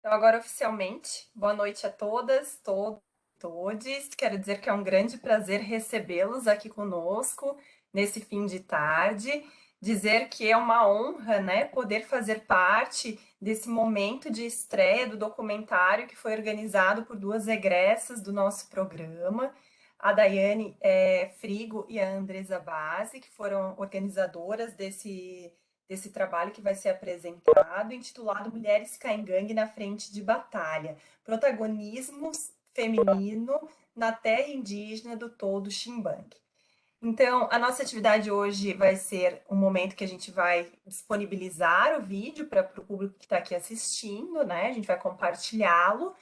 Então, agora oficialmente, boa noite a todas, todos. Quero dizer que é um grande prazer recebê-los aqui conosco nesse fim de tarde. Dizer que é uma honra, né, poder fazer parte desse momento de estreia do documentário que foi organizado por duas egressas do nosso programa, a Daiane Frigo e a Andresa Base, que foram organizadoras desse trabalho que vai ser apresentado, intitulado Mulheres Caingangue na Frente de Batalha, protagonismo feminino na terra indígena do todo Ximbangue. Então, a nossa atividade hoje vai ser um momento que a gente vai disponibilizar o vídeo para o público que está aqui assistindo, né? A gente vai compartilhá-lo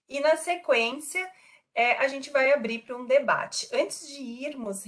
e, na sequência, a gente vai abrir para um debate. Antes de irmos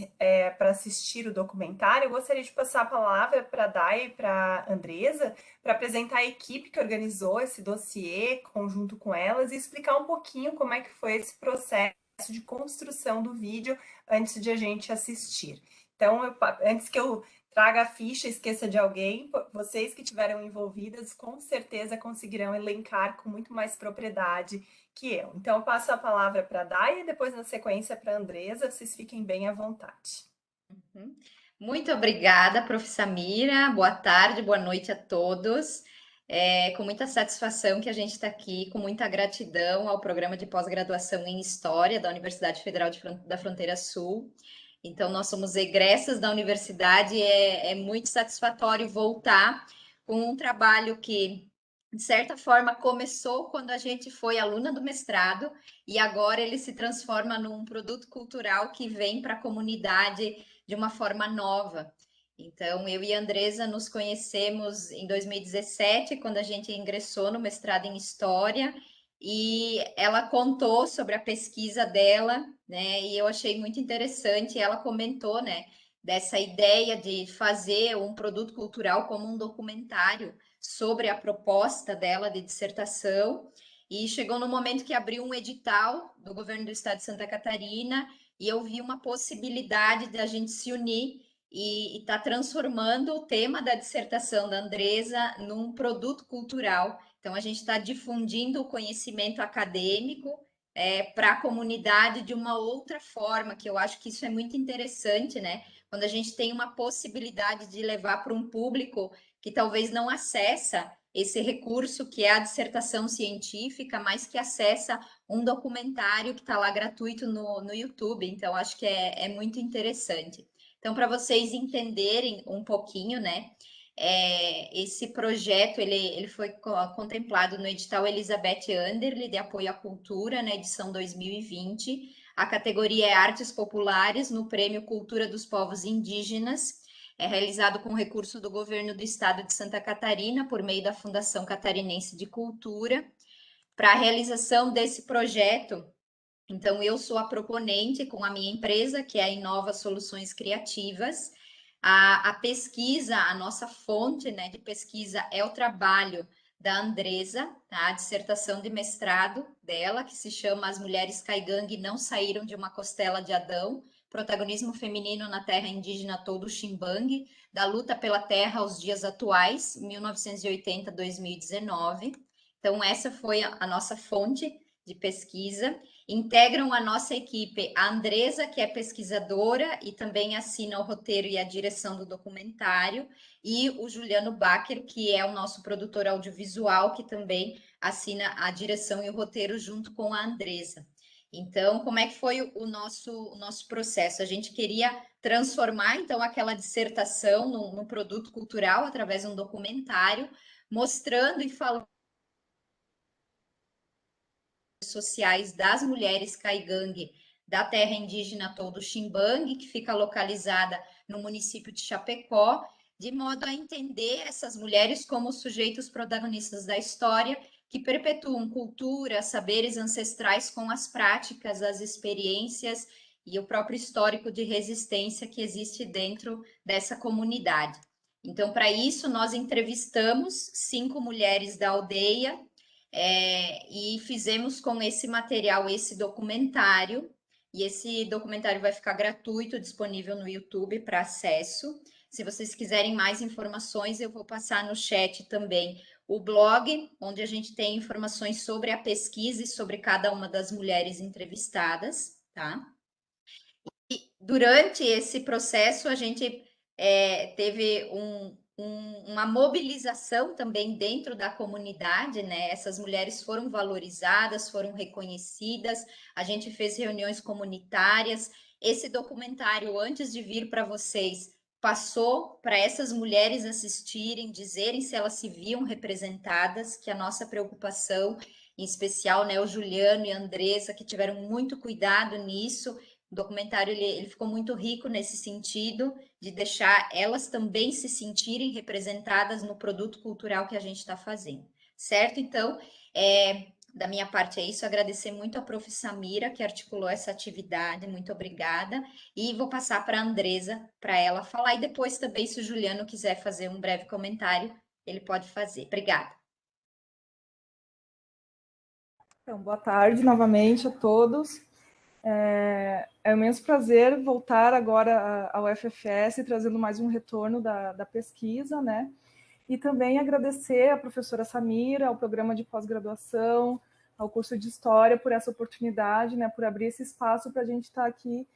para assistir o documentário, eu gostaria de passar a palavra para a Day e para a Andresa para apresentar a equipe que organizou esse dossiê conjunto com elas e explicar um pouquinho como é que foi esse processo de construção do vídeo antes de a gente assistir. Então, antes que eu traga a ficha, esqueça de alguém, vocês que estiveram envolvidas com certeza conseguirão elencar com muito mais propriedade que eu. Então, eu passo a palavra para a Day e depois, na sequência, para a Andresa. Vocês fiquem bem à vontade. Uhum. Muito obrigada, Prof. Samira. Boa tarde, boa noite a todos. É com muita satisfação que a gente está aqui, com muita gratidão ao programa de pós-graduação em História da Universidade Federal da Fronteira Sul. Então, nós somos egressas da universidade e é muito satisfatório voltar com um trabalho que, de certa forma, começou quando a gente foi aluna do mestrado e agora ele se transforma num produto cultural que vem para a comunidade de uma forma nova. Então, eu e a Andresa nos conhecemos em 2017, quando a gente ingressou no mestrado em História, e ela contou sobre a pesquisa dela, né? E eu achei muito interessante. Ela comentou, né, dessa ideia de fazer um produto cultural como um documentário sobre a proposta dela de dissertação. E chegou no momento que abriu um edital do governo do estado de Santa Catarina e eu vi uma possibilidade de a gente se unir e estar transformando o tema da dissertação da Andresa num produto cultural. Então, a gente está difundindo o conhecimento acadêmico para a comunidade de uma outra forma, que eu acho que isso é muito interessante, né? Quando a gente tem uma possibilidade de levar para um público que talvez não acessa esse recurso que é a dissertação científica, mas que acessa um documentário que está lá gratuito no YouTube, então acho que é muito interessante. Então, para vocês entenderem um pouquinho, né, esse projeto ele foi contemplado no edital Elizabeth Anderle de apoio à cultura, na edição 2020. A categoria é Artes Populares no Prêmio Cultura dos Povos Indígenas. É realizado com recurso do governo do estado de Santa Catarina, por meio da Fundação Catarinense de Cultura. Para a realização desse projeto, então eu sou a proponente com a minha empresa, que é a Inova Soluções Criativas. A pesquisa, a nossa fonte, né, de pesquisa é o trabalho da Andresa, tá? A dissertação de mestrado dela, que se chama As Mulheres Caigangue Não Saíram de uma Costela de Adão, protagonismo feminino na terra indígena todo Ximbangue, da luta pela terra aos dias atuais, 1980-2019. Então, essa foi a nossa fonte de pesquisa. Integram a nossa equipe a Andresa, que é pesquisadora e também assina o roteiro e a direção do documentário, e o Juliano Bacher, que é o nosso produtor audiovisual, que também assina a direção e o roteiro junto com a Andresa. Então, como é que foi o nosso processo? A gente queria transformar, então, aquela dissertação num produto cultural através de um documentário, mostrando e falando sociais das mulheres caigangue da terra indígena todo Ximbangue, que fica localizada no município de Chapecó, de modo a entender essas mulheres como sujeitos protagonistas da história que perpetuam cultura, saberes ancestrais com as práticas, as experiências e o próprio histórico de resistência que existe dentro dessa comunidade. Então, para isso, nós entrevistamos 5 mulheres da aldeia e fizemos com esse material esse documentário, e esse documentário vai ficar gratuito, disponível no YouTube para acesso. Se vocês quiserem mais informações, eu vou passar no chat também o blog, onde a gente tem informações sobre a pesquisa e sobre cada uma das mulheres entrevistadas, tá? E durante esse processo, a gente teve uma mobilização também dentro da comunidade, né? Essas mulheres foram valorizadas, foram reconhecidas, a gente fez reuniões comunitárias. Esse documentário, antes de vir para vocês, passou para essas mulheres assistirem, dizerem se elas se viam representadas, que a nossa preocupação, em especial, né, o Juliano e a Andressa, que tiveram muito cuidado nisso. O documentário ele ficou muito rico nesse sentido, de deixar elas também se sentirem representadas no produto cultural que a gente está fazendo, certo? Então, da minha parte é isso, agradecer muito a Prof. Samira, que articulou essa atividade, muito obrigada, e vou passar para a Andresa, para ela falar, e depois também, se o Juliano quiser fazer um breve comentário, ele pode fazer. Obrigada. Então, boa tarde novamente a todos. É um imenso prazer voltar agora ao FFS, trazendo mais um retorno da pesquisa, né? E também agradecer à professora Samira, ao programa de pós-graduação, ao curso de História, por essa oportunidade, né? Por abrir esse espaço para a gente estar aqui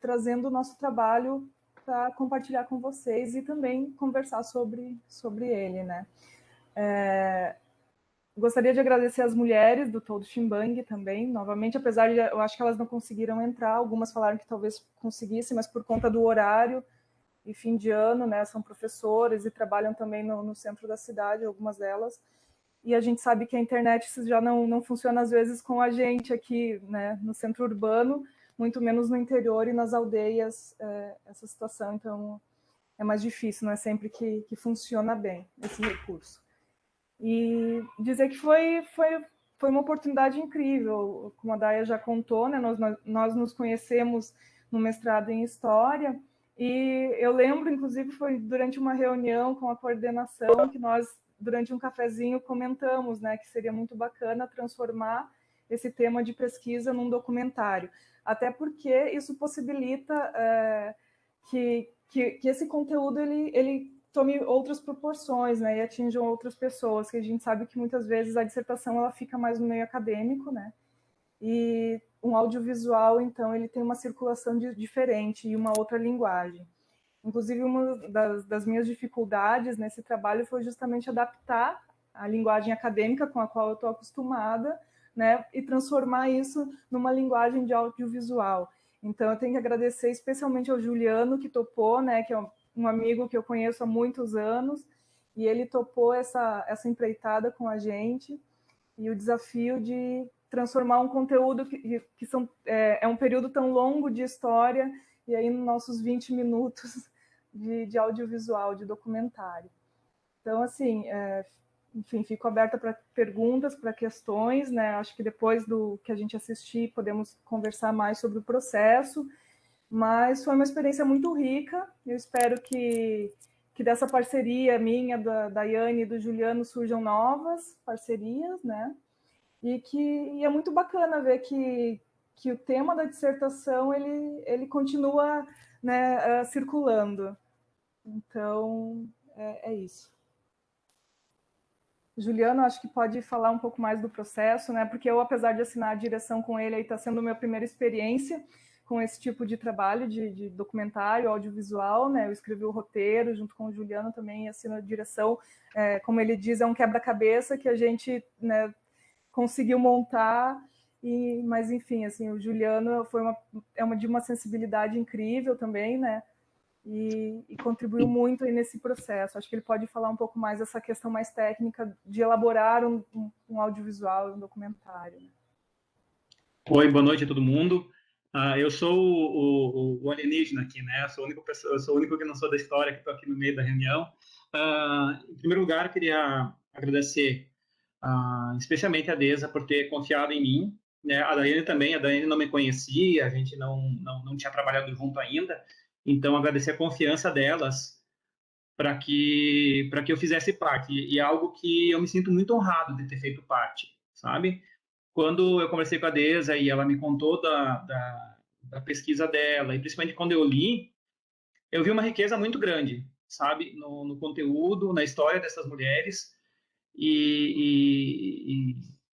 trazendo o nosso trabalho para compartilhar com vocês e também conversar sobre ele, né? Gostaria de agradecer as mulheres do Todo Chimbang também, novamente, apesar de eu acho que elas não conseguiram entrar, algumas falaram que talvez conseguissem, mas por conta do horário e fim de ano, né, são professoras e trabalham também no centro da cidade, algumas delas, e a gente sabe que a internet já não funciona às vezes com a gente aqui, né, no centro urbano, muito menos no interior e nas aldeias, essa situação, então é mais difícil, não é sempre que funciona bem esse recurso. E dizer que foi uma oportunidade incrível, como a Daya já contou, né? Nós nos conhecemos no mestrado em História, e eu lembro, inclusive, foi durante uma reunião com a coordenação que nós, durante um cafezinho, comentamos, né, que seria muito bacana transformar esse tema de pesquisa num documentário, até porque isso possibilita que esse conteúdo ele tome outras proporções, né, e atinjam outras pessoas, que a gente sabe que muitas vezes a dissertação ela fica mais no meio acadêmico, né, e um audiovisual, então, ele tem uma circulação diferente e uma outra linguagem. Inclusive, uma das minhas dificuldades nesse trabalho foi justamente adaptar a linguagem acadêmica com a qual eu estou acostumada, né, e transformar isso numa linguagem de audiovisual. Então, eu tenho que agradecer especialmente ao Juliano, que topou, né, que é um amigo que eu conheço há muitos anos, e ele topou essa empreitada com a gente, e o desafio de transformar um conteúdo que é um período tão longo de história, e aí nos nossos 20 minutos de audiovisual, de documentário. Então, assim, enfim, fico aberta para perguntas, para questões, né? Acho que depois do que a gente assistir, podemos conversar mais sobre o processo, mas foi uma experiência muito rica. Eu espero que dessa parceria minha, da Daiane e do Juliano, surjam novas parcerias, né? E é muito bacana ver que o tema da dissertação ele continua, né, circulando. Então, é isso. Juliano, acho que pode falar um pouco mais do processo, né? Porque eu, apesar de assinar a direção com ele, está sendo a minha primeira experiência com esse tipo de trabalho de documentário, audiovisual, né? Eu escrevi o roteiro junto com o Juliano também, assino a direção. Como ele diz, é um quebra-cabeça que a gente, né, conseguiu montar. Mas, enfim, assim, o Juliano de uma sensibilidade incrível também, né? E contribuiu muito aí nesse processo. Acho que ele pode falar um pouco mais dessa questão mais técnica de elaborar um audiovisual, um documentário. Né? Oi, boa noite a todo mundo. Eu sou o alienígena aqui, né? Eu sou o único que não sou da história, que estou aqui no meio da reunião. Em primeiro lugar, eu queria agradecer especialmente a Deza por ter confiado em mim, né? A Daiane também, a Daiane não me conhecia, a gente não tinha trabalhado junto ainda, então agradecer a confiança delas para que eu fizesse parte, e é algo que eu me sinto muito honrado de ter feito parte, sabe? Quando eu conversei com a Deza e ela me contou da pesquisa dela, e principalmente quando eu li, eu vi uma riqueza muito grande, sabe? No conteúdo, na história dessas mulheres, e,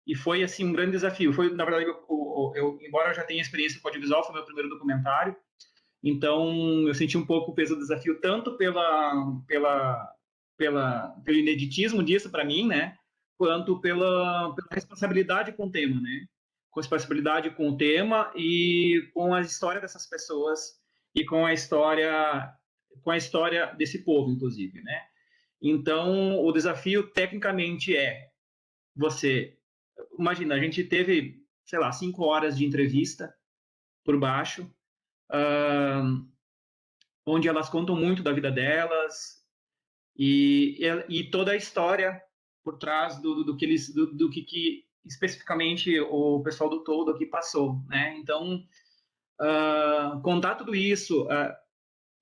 e foi assim um grande desafio. Foi, na verdade, embora eu já tenha experiência com audiovisual, foi meu primeiro documentário, então eu senti um pouco o peso do desafio, tanto pelo ineditismo disso para mim, né, quanto pela responsabilidade com o tema, né, com responsabilidade com o tema e com a história dessas pessoas e com a história desse povo, inclusive, né. Então, o desafio tecnicamente é você, imagina, a gente teve, sei lá, 5 horas de entrevista por baixo, uh, onde elas contam muito da vida delas e toda a história por trás do que eles, do que especificamente o pessoal do Todo aqui passou, né? Então, contar tudo isso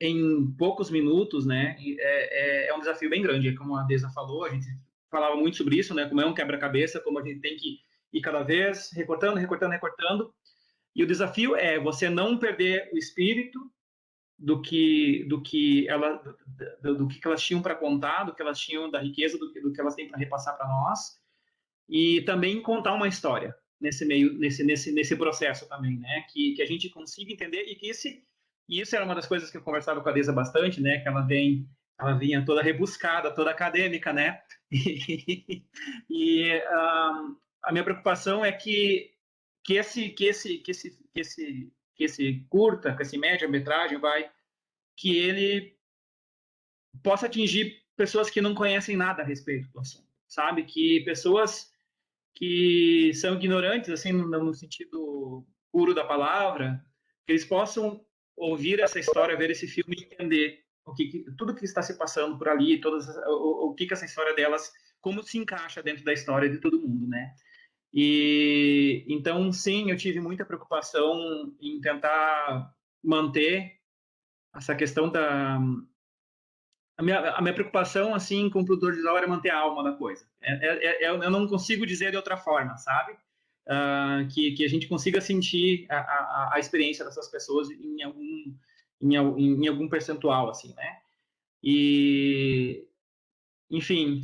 em poucos minutos, né, é um desafio bem grande, como a Deza falou, a gente falava muito sobre isso, né, como é um quebra-cabeça, como a gente tem que ir cada vez recortando, recortando, recortando, e o desafio é você não perder o espírito do que elas tinham para contar, do que elas tinham da riqueza, do que elas têm para repassar para nós, e também contar uma história nesse meio, nesse processo também, né, que a gente consiga entender e isso era uma das coisas que eu conversava com a Deza bastante, né, que ela vinha toda rebuscada, toda acadêmica, né, e a minha preocupação é que esse curta, que esse média-metragem que ele possa atingir pessoas que não conhecem nada a respeito do assunto, sabe? Que pessoas que são ignorantes, assim, no sentido puro da palavra, que eles possam ouvir essa história, ver esse filme e entender tudo que está se passando por ali, o que essa história delas, como se encaixa dentro da história de todo mundo, né? E então, sim, eu tive muita preocupação em tentar manter essa questão a minha preocupação, assim, com o produtor de visual era manter a alma da coisa. Eu não consigo dizer de outra forma, sabe? Que a gente consiga sentir a experiência dessas pessoas em algum percentual, assim, né? E, enfim,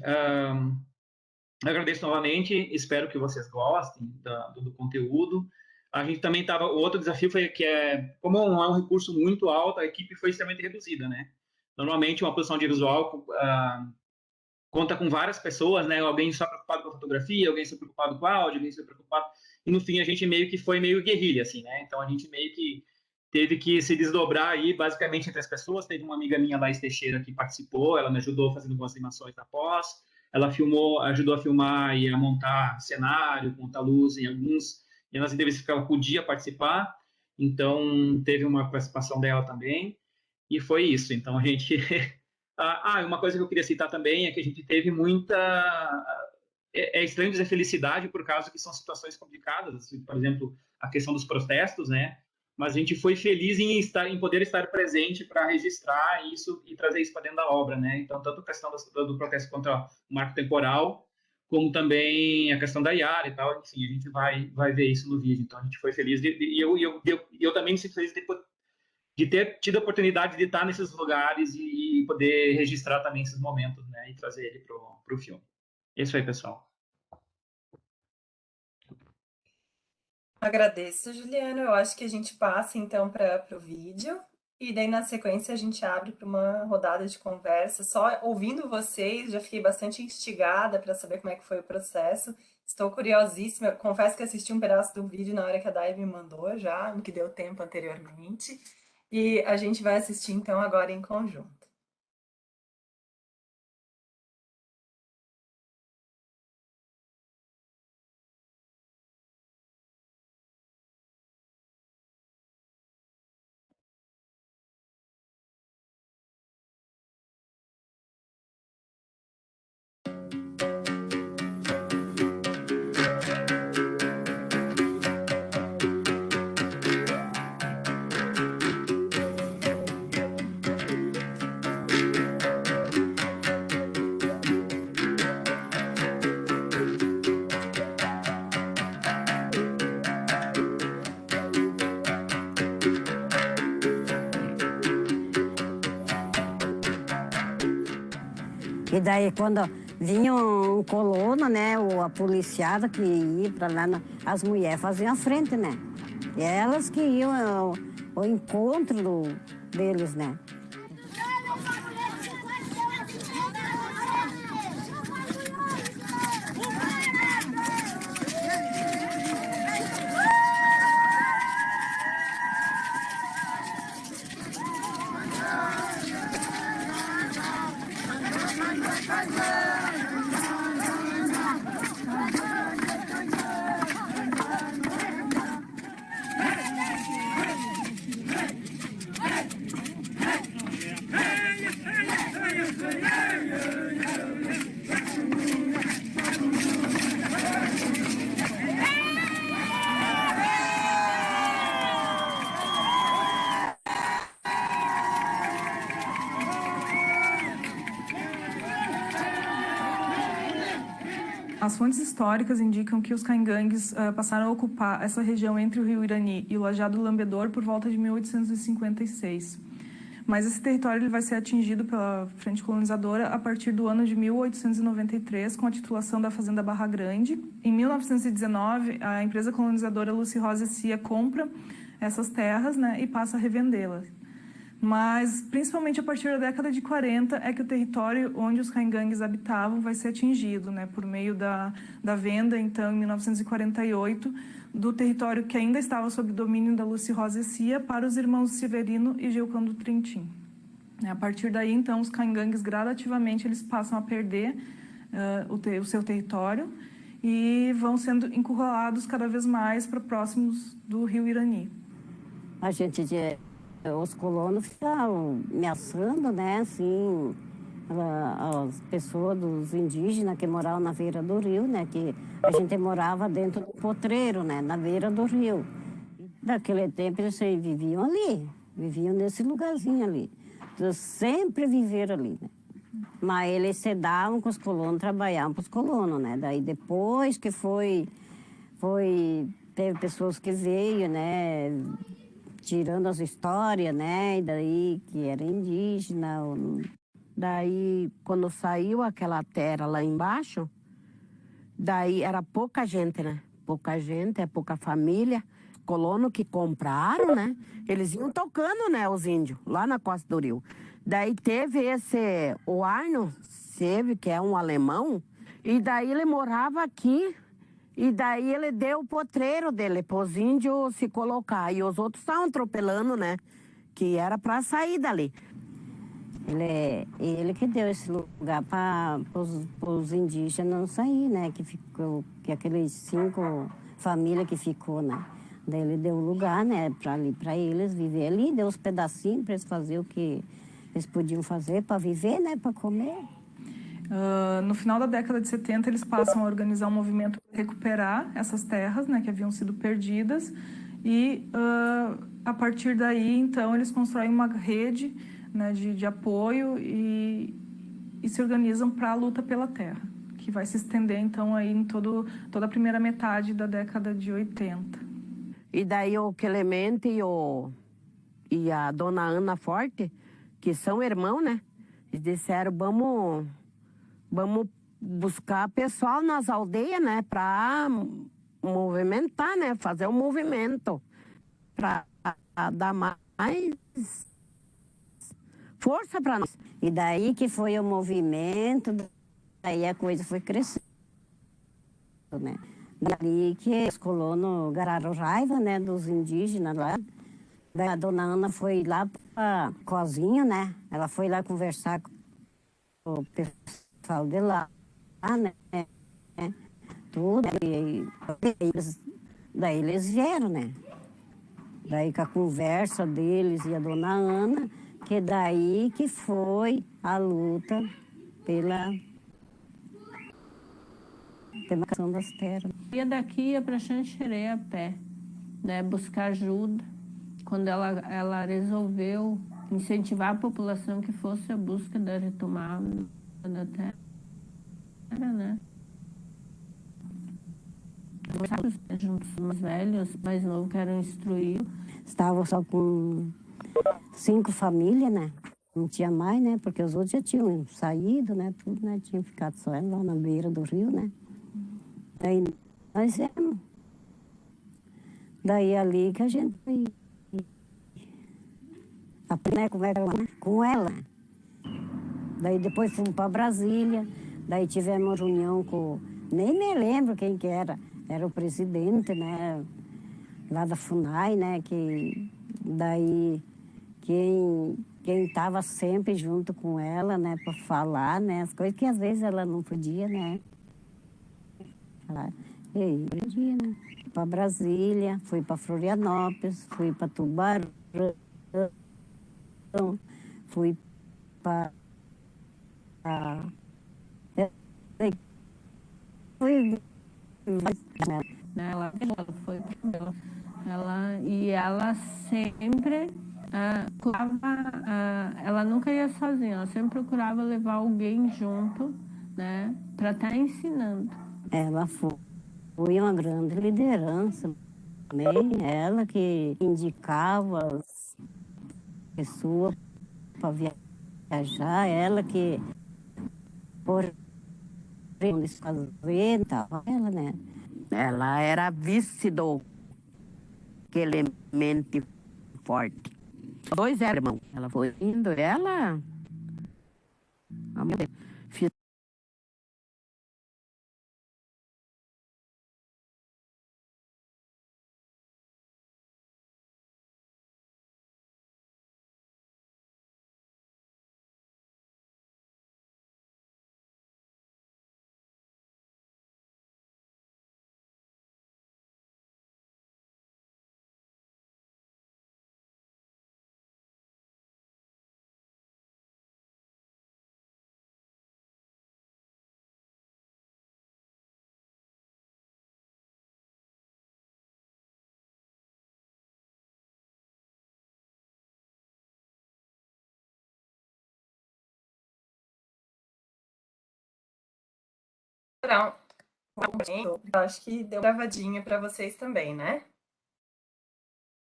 agradeço novamente, espero que vocês gostem do conteúdo. A gente também estava. O outro desafio foi que, como não é um recurso muito alto, a equipe foi extremamente reduzida, né? Normalmente, uma produção de visual conta com várias pessoas, né? Alguém só preocupado com a fotografia, alguém só preocupado com o áudio, alguém só preocupado. E no fim, a gente meio que foi meio guerrilha, assim, né? Então, a gente meio que teve que se desdobrar aí, basicamente, entre as pessoas. Teve uma amiga minha, Laís Teixeira, que participou, ela me ajudou fazendo algumas animações da pós. Ela ajudou a filmar e a montar cenário, montar luz e nas entrevistas que ela podia participar. Então, teve uma participação dela também. E foi isso. Então, a gente... uma coisa que eu queria citar também é que a gente teve muita... É estranho dizer felicidade por causa que são situações complicadas, assim, por exemplo, a questão dos protestos, né? Mas a gente foi feliz em poder estar presente para registrar isso e trazer isso para dentro da obra, né? Então, tanto a questão do protesto contra o marco temporal, como também a questão da Yara e tal, enfim, a gente vai ver isso no vídeo. Então, a gente foi feliz e eu também me sinto feliz de ter tido a oportunidade de estar nesses lugares e poder registrar também esses momentos, né? E trazer ele pro filme. É isso aí, pessoal. Agradeço, Juliana. Eu acho que a gente passa então para o vídeo e daí na sequência a gente abre para uma rodada de conversa. Só ouvindo vocês, já fiquei bastante instigada para saber como é que foi o processo. Estou curiosíssima. Confesso que assisti um pedaço do vídeo na hora que a Dai me mandou já, no que deu tempo anteriormente. E a gente vai assistir então agora em conjunto. E daí, quando vinha um colono, né, ou a policiada que ia para lá, as mulheres faziam a frente, né? E elas que iam ao encontro deles, né? As fontes históricas indicam que os caingangues passaram a ocupar essa região entre o rio Irani e o Lajeado Lambedor por volta de 1856. Mas esse território ele vai ser atingido pela frente colonizadora a partir do ano de 1893, com a titulação da Fazenda Barra Grande. Em 1919, a empresa colonizadora Lucy Rosa Cia compra essas terras, né, e passa a revendê-las. Mas, principalmente a partir da década de 40, é que o território onde os caingangues habitavam vai ser atingido, né, por meio da venda, então, em 1948, do território que ainda estava sob domínio da Lucy Rosa Cia para os irmãos Severino e Gilcão do Trentin. A partir daí, então, os caingangues, gradativamente, eles passam a perder o seu território e vão sendo encurralados cada vez mais para próximos do rio Irani. A gente... Os colonos ficavam ameaçando, né, assim, as pessoas dos indígenas que moravam na beira do rio, né, que a gente morava dentro do potreiro, né, na beira do rio. Naquele tempo eles viviam ali, viviam nesse lugarzinho ali. Eles sempre viveram ali, né. Mas eles se davam com os colonos, trabalhavam para os colonos, né. Daí depois que teve pessoas que veio, né, tirando as histórias, né, e daí que era indígena. Daí, quando saiu aquela terra lá embaixo, daí era pouca gente, né? Pouca gente, pouca família. Colonos que compraram, né? Eles iam tocando, né, os índios, lá na costa do rio. Daí teve o Arno, que é um alemão, e daí ele morava aqui. E daí ele deu o potreiro dele para os índios se colocar. E os outros estavam atropelando, né? Que era para sair dali. Ele que deu esse lugar para os indígenas não sair, né? Que aqueles 5 famílias que ficou, né? Daí ele deu lugar, né? Para eles viver ali, deu uns pedacinhos para eles fazer o que eles podiam fazer para viver, né? Para comer. No final da década de 70, eles passam a organizar um movimento para recuperar essas terras, né, que haviam sido perdidas, e a partir daí, então, eles constroem uma rede, né, de apoio e se organizam para a luta pela terra, que vai se estender, então, aí em toda a primeira metade da década de 80. E daí o Clemente e a dona Ana Forte, que são irmãos, né, eles disseram, vamos buscar pessoal nas aldeias, né, para movimentar, né, fazer um movimento, para dar mais força para nós. E daí que foi o movimento, daí a coisa foi crescendo, né. Daí que os colonos gararam raiva, né, dos indígenas lá. Daí a dona Ana foi lá para Cozinha, né, ela foi lá conversar com o pessoal de lá, né, tudo, daí eles vieram, né, daí com a conversa deles e a dona Ana, que daí que foi a luta pela demarcação das terras. Ia daqui, ia para Xanxerê a pé, né, buscar ajuda, quando ela resolveu incentivar a população que fosse a busca da retomada da terra, né? Os mais velhos, mais novos que eram instruídos. Estavam só com 5 famílias, né? não tinha mais, né? Porque os outros já tinham saído, né? Tudo, né? Tinha ficado só ela lá na beira do rio, né? Daí nós viemos. Daí ali que a gente foi aprender como é que ela, né? Com ela. Daí depois fomos para Brasília. Daí tivemos reunião com... Nem me lembro quem que era. Era o presidente, né? Lá da FUNAI, né? Que daí quem estava sempre junto com ela, né? Para falar, né? As coisas que às vezes ela não podia, né? Falar. E aí, podia, né? Para Brasília, fui para Florianópolis, fui para Tubarão, fui para... Fui... Né? Ela foi e ela sempre procurava, ela nunca ia sozinha, ela sempre procurava levar alguém junto, né, para estar ensinando. Ela foi uma grande liderança também, ela que indicava as pessoas para viajar, ela que por eles fazer, tal, ela, né? Ela era vice do Clemente Forte. Dois eram irmãos. Ela foi indo, ela... Oh, meu Deus. Eu acho que deu gravadinha para vocês também, né?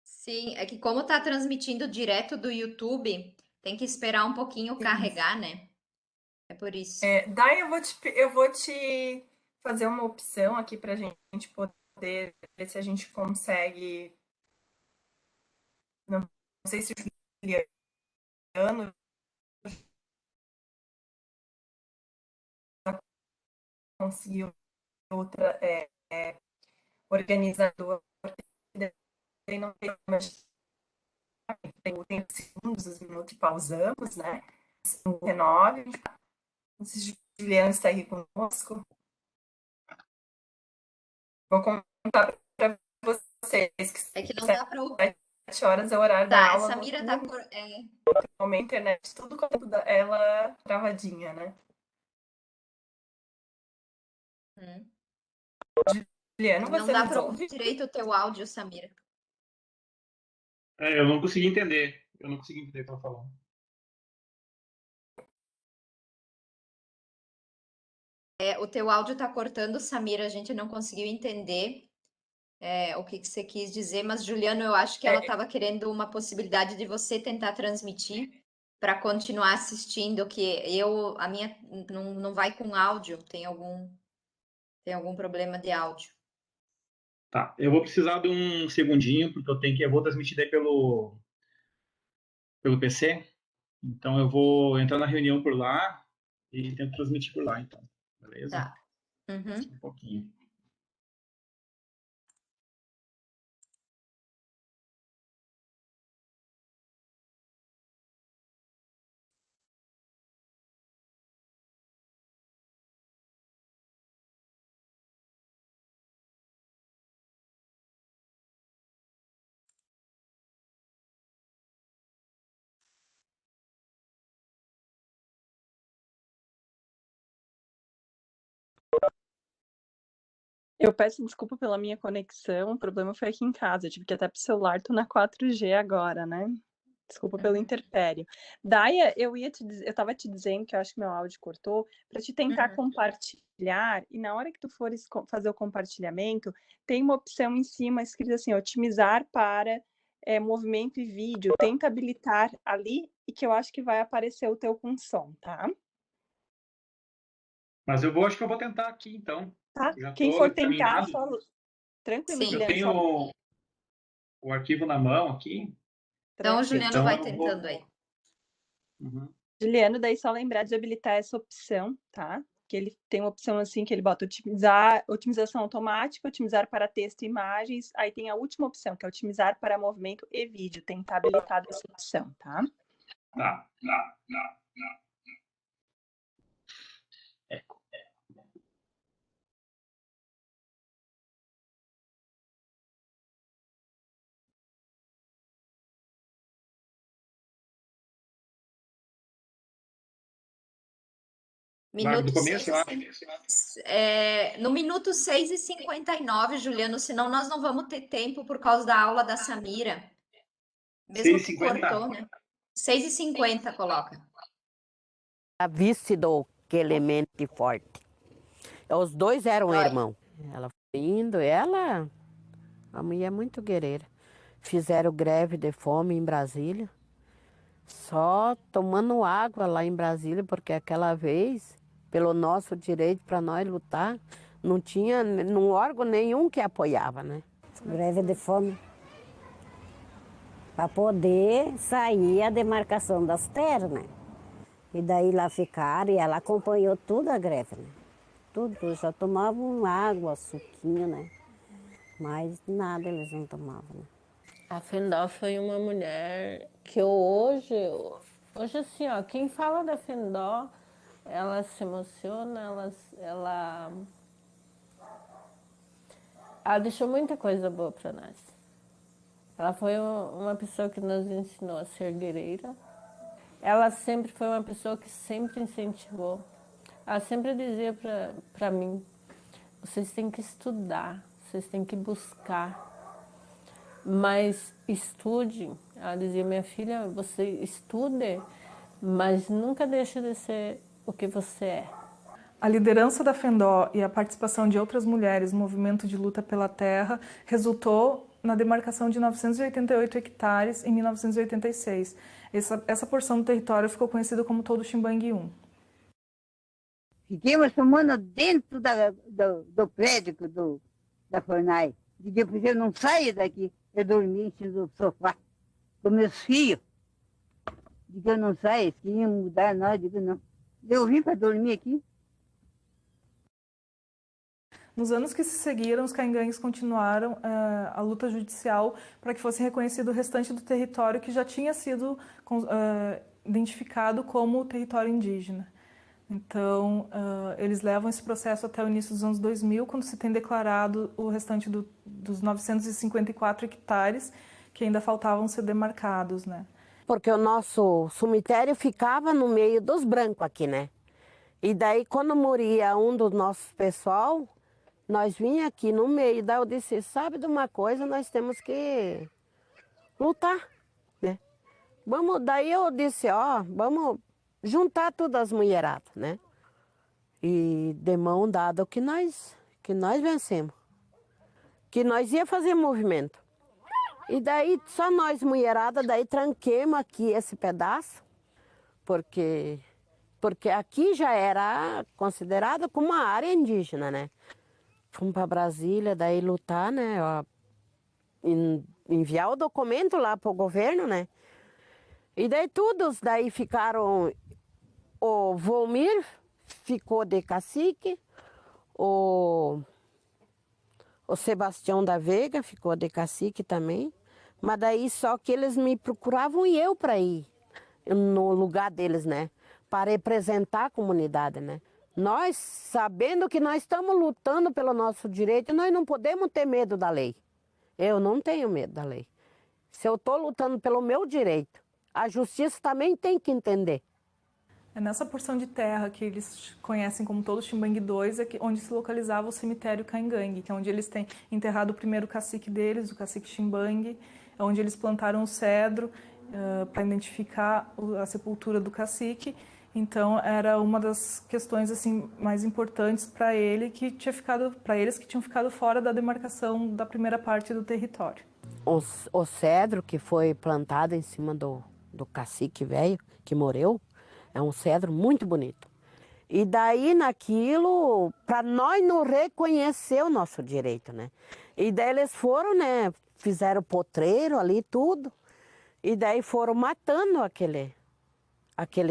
Sim, é que como tá transmitindo direto do YouTube, tem que esperar um pouquinho carregar, né? É por isso. Daí eu vou te fazer uma opção aqui para a gente poder ver se a gente consegue. Não sei se o Juliano já conseguiu outra organizador, ele não tem mais tem os segundos, os minutos, pausamos, né? 19. Não sei se o Juliano está aqui conosco. Vou contar para vocês que É que não dá para ouvir. 7 horas é o horário da Tá, aula essa mira tá noturna. A internet, tudo com ela travadinha, né? Juliano, Não você dá nos para ouvir ouve? direito o teu áudio, Samira. Eu não consegui entender. Eu não consegui entender o que ela falou. O teu áudio tá cortando, Samira, a gente não conseguiu entender o que você quis dizer, mas Juliano, eu acho que ela estava querendo uma possibilidade de você tentar transmitir para continuar assistindo, que a minha não vai com áudio, tem algum problema de áudio. Tá, eu vou precisar de um segundinho, porque eu vou transmitir daí pelo PC. Então eu vou entrar na reunião por lá e tento transmitir por lá, então. Beleza? Tá. Uhum. Um pouquinho. Eu peço desculpa pela minha conexão, o problema foi aqui em casa, eu tive que ir até pro celular, tô na 4G agora, né? Desculpa pelo interpério. Daia, eu tava te dizendo que eu acho que meu áudio cortou, para te tentar compartilhar, e na hora que tu fores fazer o compartilhamento, tem uma opção em cima escrita assim, otimizar para movimento e vídeo, tenta habilitar ali e que eu acho que vai aparecer o teu com som, tá? Mas acho que eu vou tentar aqui, então. Tá? Já Quem estou for tentar, encaminhado. tranquilo, Sim. Eu Juliano, só tenho o arquivo na mão aqui. Então, o Juliano Então vai eu vou. tentando aí. Uhum. Juliano, daí só lembrar de habilitar essa opção, tá? Que ele tem uma opção assim que ele bota otimização automática, otimizar para texto e imagens. Aí tem a última opção, que é otimizar para movimento e vídeo. Tem que estar habilitada essa opção, tá? Tá. Vai do Minuto começo, eu acho. No minuto 6h59, Juliano, senão nós não vamos ter tempo por causa da aula da Samira. Mesmo que 6h50. cortou, né? 6h50, coloca. A vice do Clemente Forte. Os dois eram Vai. irmãos. Ela foi indo, a mulher é muito guerreira. Fizeram greve de fome em Brasília. Só tomando água lá em Brasília, porque aquela vez, pelo nosso direito para nós lutar, não tinha órgão nenhum que apoiava, né? Greve de fome. Para poder sair a demarcação das terras, né? E daí lá ficaram e ela acompanhou tudo a greve, né? Tudo, já tomavam água, suquinho, né? Mas nada eles não tomavam, né? A Fendó foi uma mulher que hoje assim, ó, quem fala da Fendó, ela se emociona, ela deixou muita coisa boa para nós. Ela foi uma pessoa que nos ensinou a ser guerreira. Ela sempre foi uma pessoa que sempre incentivou. Ela sempre dizia para mim, vocês têm que estudar, vocês têm que buscar. Mas estude, ela dizia, minha filha, você estude, mas nunca deixe de ser o que você é. A liderança da Fendó e a participação de outras mulheres no movimento de luta pela terra resultou na demarcação de 988 hectares em 1986. Essa porção do território ficou conhecida como Todo Ximbangue 1. Fiquei uma semana dentro do prédio da Fornai. Depois eu não saía daqui. Eu dormia em cima do sofá com meus filhos. Digo, eu não saio, eles queriam mudar nós. Digo, não. Eu vim para dormir aqui. Nos anos que se seguiram, os caingangues continuaram a luta judicial para que fosse reconhecido o restante do território que já tinha sido identificado como território indígena. Então, eles levam esse processo até o início dos anos 2000, quando se tem declarado o restante dos 954 hectares que ainda faltavam ser demarcados, né? Porque o nosso cemitério ficava no meio dos brancos aqui, né? E daí, quando morria um dos nossos pessoal, nós vinha aqui no meio. Daí eu disse, sabe de uma coisa, nós temos que lutar, né? Daí eu disse, vamos juntar todas as mulheradas, né? E de mão dada que nós vencemos. Que nós ia fazer movimento. E daí só nós mulherada, daí tranquemos aqui esse pedaço, porque aqui já era considerado como uma área indígena, né? Fomos para Brasília, daí lutar, né? Enviar o documento lá para o governo, né? E daí todos daí ficaram, o Volmir ficou de cacique, o Sebastião da Veiga ficou de cacique também, mas daí só que eles me procuravam e eu para ir no lugar deles, né? Para representar a comunidade, né? Nós, sabendo que nós estamos lutando pelo nosso direito, nós não podemos ter medo da lei. Eu não tenho medo da lei. Se eu estou lutando pelo meu direito, a justiça também tem que entender. É nessa porção de terra que eles conhecem como Todo Ximbangue 2, onde se localizava o cemitério Caingangue, que é onde eles têm enterrado o primeiro cacique deles, o cacique Ximbangue, onde eles plantaram o cedro para identificar a sepultura do cacique. Então era uma das questões assim mais importantes para ele para eles que tinham ficado fora da demarcação da primeira parte do território. O cedro que foi plantado em cima do cacique velho que morreu é um cedro muito bonito. E daí naquilo, para nós não reconhecer o nosso direito, né? E daí eles foram, né? Fizeram potreiro ali, tudo. E daí foram matando aquele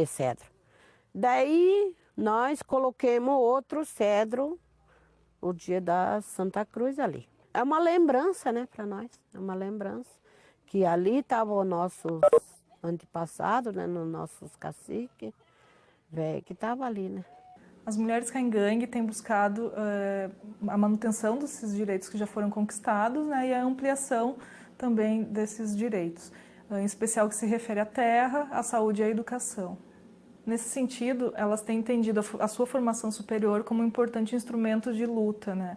cedro. Daí nós coloquemos outro cedro o dia da Santa Cruz ali. É uma lembrança, né, para nós. É uma lembrança que ali estavam os nossos antepassados, né, nos nossos caciques, velho, que estavam ali, né. As mulheres caingangue têm buscado a manutenção desses direitos que já foram conquistados, né, e a ampliação também desses direitos, em especial que se refere à terra, à saúde e à educação. Nesse sentido, elas têm entendido a sua formação superior como um importante instrumento de luta, né?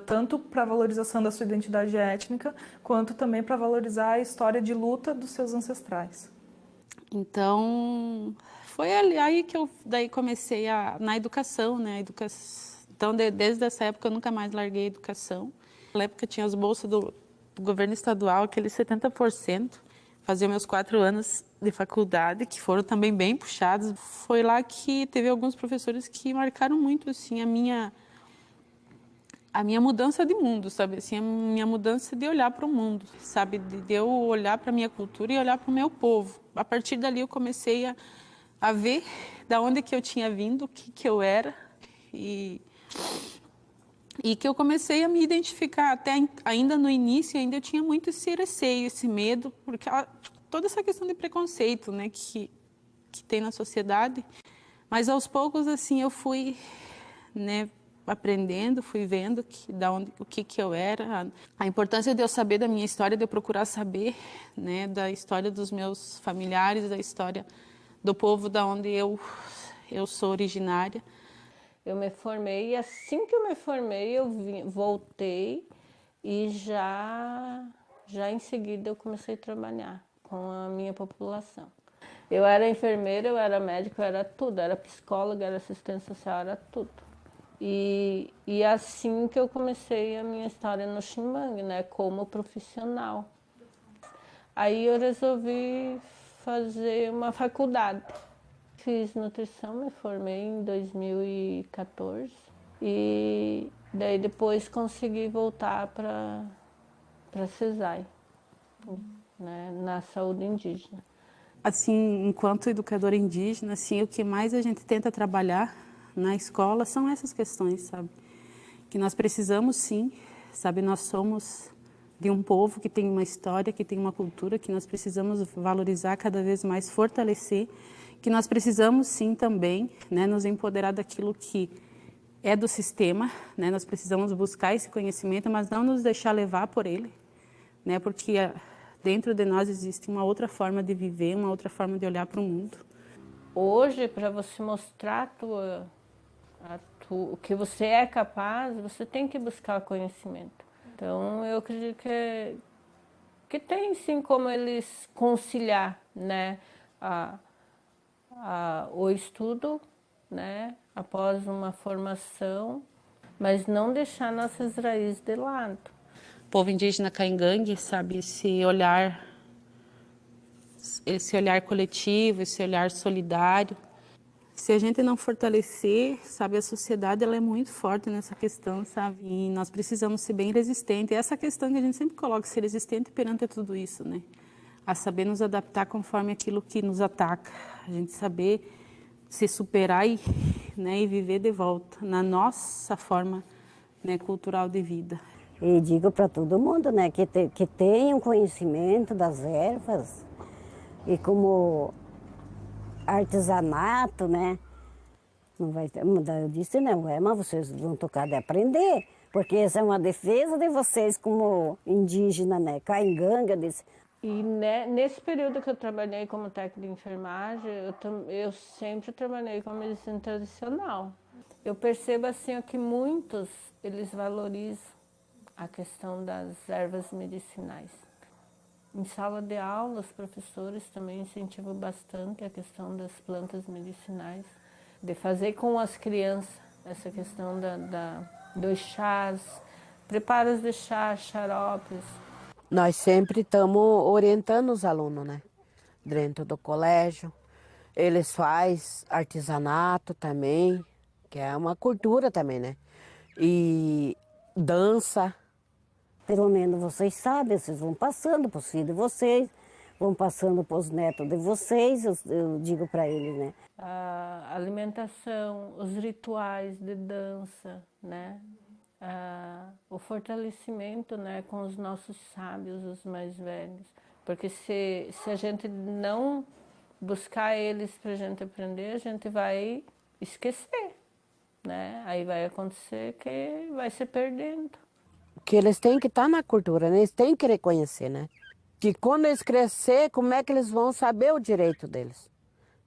Tanto para a valorização da sua identidade étnica, quanto também para valorizar a história de luta dos seus ancestrais. Então, foi aí que eu daí comecei na educação, né? Então, desde essa época, eu nunca mais larguei a educação. Na época, tinha as bolsas do governo estadual, aqueles 70%. Fazia meus 4 anos de faculdade, que foram também bem puxados. Foi lá que teve alguns professores que marcaram muito, assim, a minha mudança de mundo, sabe? Assim, a minha mudança de olhar para o mundo, sabe? De eu olhar para a minha cultura e olhar para o meu povo. A partir dali eu comecei a ver da onde que eu tinha vindo, o que eu era e que eu comecei a me identificar. Até ainda no início, ainda eu tinha muito esse receio, esse medo, porque toda essa questão de preconceito, né, que tem na sociedade. Mas aos poucos, assim, eu fui, né, aprendendo, fui vendo o que eu era, a importância de eu saber da minha história, de eu procurar saber, né, da história dos meus familiares, da história do povo da onde eu sou originária. Eu me formei e assim que eu me formei eu voltei e já em seguida eu comecei a trabalhar com a minha população. Eu era enfermeira, eu era médica, eu era tudo, era psicóloga, era assistente social, era tudo. E assim que eu comecei a minha história no Chimbang, né, como profissional. Aí eu resolvi fazer uma faculdade. Fiz nutrição, me formei em 2014 e daí depois consegui voltar para CESAI, né, na saúde indígena. Assim, enquanto educadora indígena, assim, o que mais a gente tenta trabalhar na escola são essas questões, sabe? Que nós precisamos sim, sabe? Nós somos de um povo que tem uma história, que tem uma cultura, que nós precisamos valorizar cada vez mais, fortalecer, que nós precisamos sim também, né, nos empoderar daquilo que é do sistema, né? Nós precisamos buscar esse conhecimento, mas não nos deixar levar por ele, né? Porque dentro de nós existe uma outra forma de viver, uma outra forma de olhar para o mundo. Hoje, para você mostrar o que você é capaz, você tem que buscar conhecimento. Então, eu acredito que tem sim como eles conciliar, né, o estudo, né, após uma formação, mas não deixar nossas raízes de lado. O povo indígena caingangue, sabe, esse olhar coletivo, esse olhar solidário. Se a gente não fortalecer, sabe, a sociedade ela é muito forte nessa questão, sabe, e nós precisamos ser bem resistentes. Essa questão que a gente sempre coloca, ser resistente perante tudo isso, né, a saber nos adaptar conforme aquilo que nos ataca, a gente saber se superar né, e viver de volta na nossa forma, né, cultural de vida. E digo para todo mundo, né, que tenham conhecimento das ervas e como artesanato, né? Não vai ter, eu disse, não, mas vocês vão tocar de aprender, porque essa é uma defesa de vocês como indígena, né? Cainganga, desse. E nesse período que eu trabalhei como técnica de enfermagem, eu sempre trabalhei com a medicina tradicional. Eu percebo assim que muitos, eles valorizam a questão das ervas medicinais. Em sala de aula, os professores também incentivam bastante a questão das plantas medicinais, de fazer com as crianças essa questão dos chás, preparos de chá, xaropes. Nós sempre estamos orientando os alunos, né? Dentro do colégio. Eles fazem artesanato também, que é uma cultura também, né? E dança. Pelo menos vocês sabem, vocês vão passando para os filhos de vocês, vão passando para os netos de vocês, eu digo para eles, né? A alimentação, os rituais de dança, né? O fortalecimento, né, com os nossos sábios, os mais velhos. Porque se a gente não buscar eles para a gente aprender, a gente vai esquecer, né? Aí vai acontecer que vai se perdendo. Que eles têm que estar na cultura, né? Eles têm que reconhecer, né? Que quando eles crescer, como é que eles vão saber o direito deles?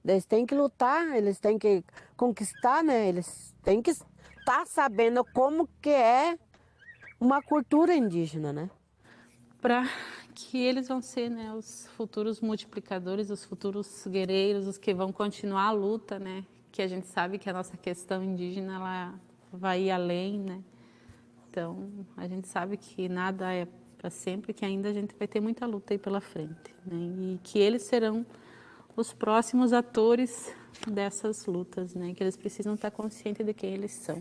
Eles têm que lutar, eles têm que conquistar, né? Eles têm que estar sabendo como que é uma cultura indígena, né? Para que eles vão ser, né, os futuros multiplicadores, os futuros guerreiros, os que vão continuar a luta, né? Que a gente sabe que a nossa questão indígena ela vai ir além, né? Então, a gente sabe que nada é para sempre, que ainda a gente vai ter muita luta aí pela frente, né? E que eles serão os próximos atores dessas lutas, né? Que eles precisam estar conscientes de quem eles são.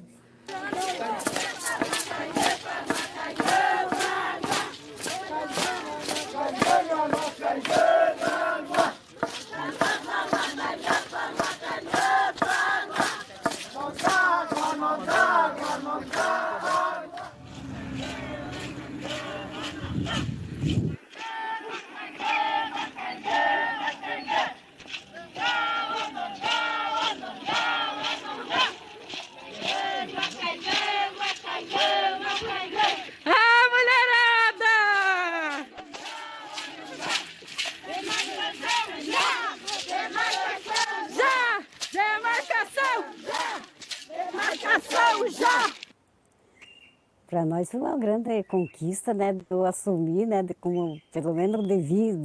Para nós foi uma grande conquista, né, eu assumir, né, como pelo menos de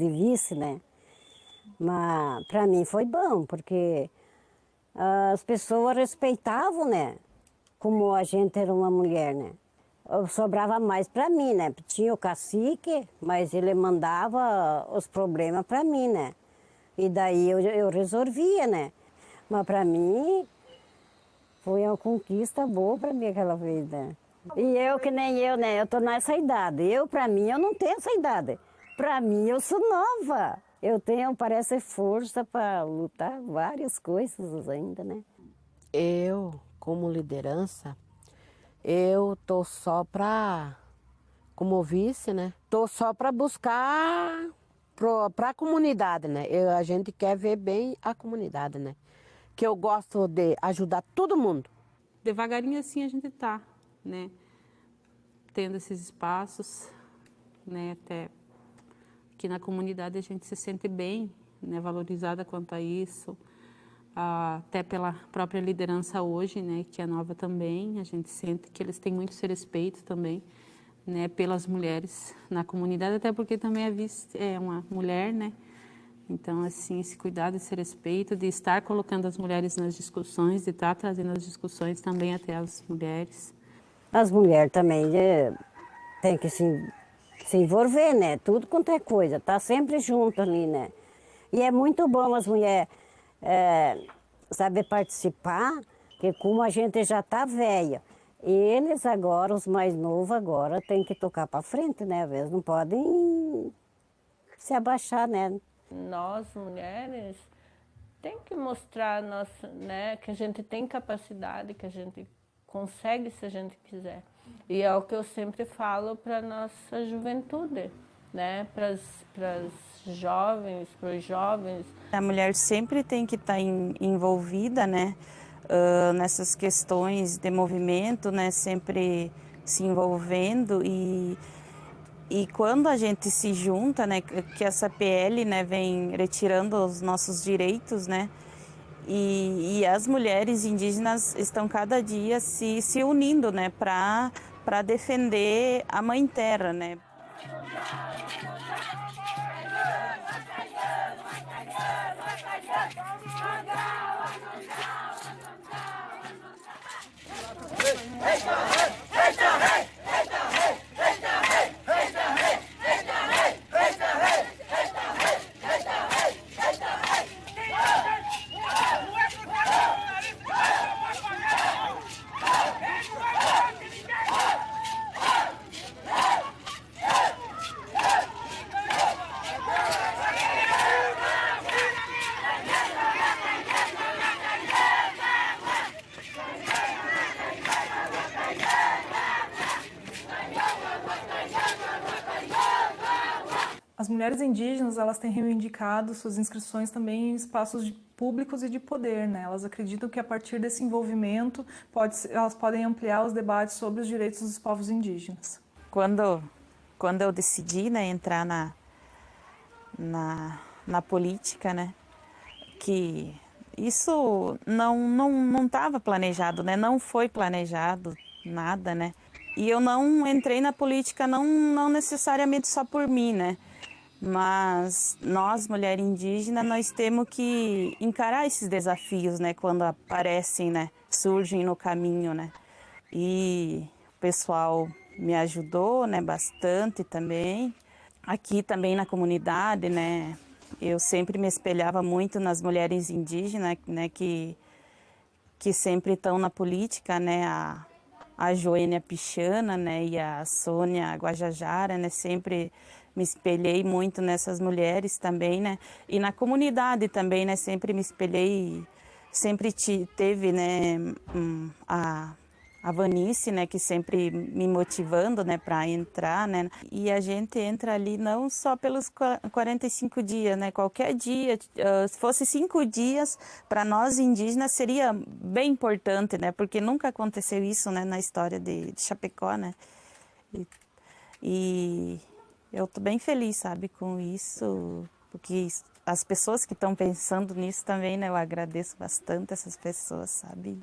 vice, né. Mas para mim foi bom, porque as pessoas respeitavam, né, como a gente era uma mulher, né. Sobrava mais para mim, né, tinha o cacique, mas ele mandava os problemas para mim, né. E daí eu resolvia, né. Mas para mim foi uma conquista boa para mim aquela vez, né. E eu, que nem eu, né? Eu tô nessa idade. Pra mim, eu não tenho essa idade. Pra mim, eu sou nova. Eu tenho, parece, força para lutar várias coisas ainda, né? Eu, como liderança, eu tô só como vice, né? Tô só para buscar para a comunidade, né? A gente quer ver bem a comunidade, né? Que eu gosto de ajudar todo mundo. Devagarinho assim a gente tá, né, tendo esses espaços, né, até que na comunidade a gente se sente bem, né, valorizada quanto a isso, até pela própria liderança hoje, né, que é nova também, a gente sente que eles têm muito esse respeito também, né, pelas mulheres na comunidade, até porque também é uma mulher, né, então, assim, esse cuidado, esse respeito de estar colocando as mulheres nas discussões, de estar trazendo as discussões também até as mulheres. As mulheres também têm que se envolver, né? Tudo quanto é coisa, tá sempre junto ali, né? E é muito bom as mulheres saber participar, porque como a gente já tá velha, eles agora, os mais novos agora, têm que tocar para frente, né? Às vezes não podem se abaixar, né? Nós, mulheres, tem que mostrar né, que a gente tem capacidade, que a gente consegue se a gente quiser. E é o que eu sempre falo para a nossa juventude, né? Para as jovens, para os jovens. A mulher sempre tem que estar envolvida, né? Nessas questões de movimento, né? Sempre se envolvendo e quando a gente se junta, né? Que essa PL, né, vem retirando os nossos direitos, né? E as mulheres indígenas estão cada dia se unindo, né, para defender a Mãe Terra, né? As mulheres indígenas, elas têm reivindicado suas inscrições também em espaços públicos e de poder, né? Elas acreditam que a partir desse envolvimento elas podem ampliar os debates sobre os direitos dos povos indígenas. Quando eu decidi, né, entrar na política, né, que isso não estava planejado, né, não foi planejado nada, né, e eu não entrei na política não necessariamente só por mim, né, mas nós, mulher indígena, nós temos que encarar esses desafios, né, quando aparecem, né, surgem no caminho, né, e o pessoal me ajudou, né, bastante também. Aqui também na comunidade, né, eu sempre me espelhava muito nas mulheres indígenas, né, que sempre estão na política, né, a Joênia Pichana, né, e a Sônia Guajajara, né, sempre me espelhei muito nessas mulheres também, né, e na comunidade também, né, sempre me espelhei, sempre teve, né, a Vanice, né, que sempre me motivando, né, para entrar, né, e a gente entra ali não só pelos 45 dias, né, qualquer dia, se fosse 5 dias, para nós indígenas seria bem importante, né, porque nunca aconteceu isso, né, na história de Chapecó, né, e eu tô bem feliz, sabe, com isso, porque as pessoas que estão pensando nisso também, né, eu agradeço bastante essas pessoas, sabe.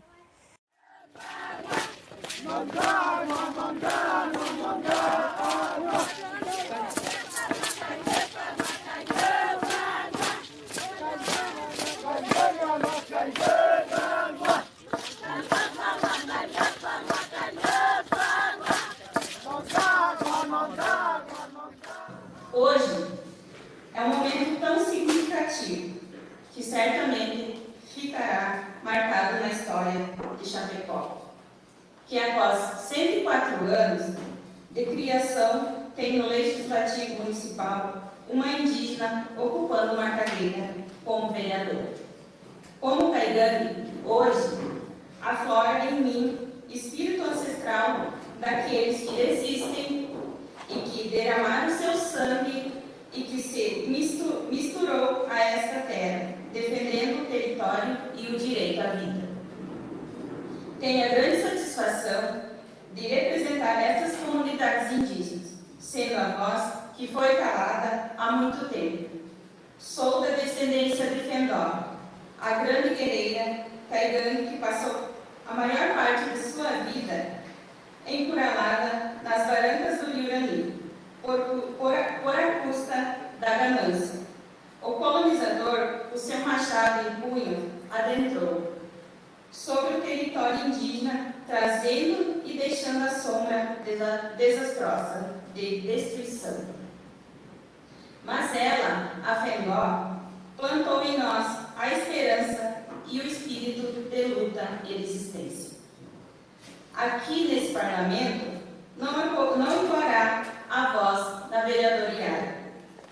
Hoje é um momento tão significativo que certamente ficará marcado na história de Chapecó, que após 104 anos de criação tem no Legislativo Municipal uma indígena ocupando uma cadeira como vereadora. Como Caigani, hoje aflora em mim espírito ancestral daqueles que resistem e que derramaram seu sangue e que se misturou a esta terra, defendendo o território e o direito à vida. Tenho a grande satisfação de representar essas comunidades indígenas, sendo a voz que foi calada há muito tempo. Sou da descendência de Fendó, a grande guerreira Caigani que passou a maior parte de sua vida encurralada nas barrancas do Rio Urani, por a custa da ganância. O colonizador, o seu machado em punho, adentrou sobre o território indígena, trazendo e deixando a sombra desastrosa de destruição. Mas ela, a Fengó, plantou em nós a esperança e o espírito de luta e resistência. Aqui nesse parlamento, não ecoará a voz da vereadora Yara,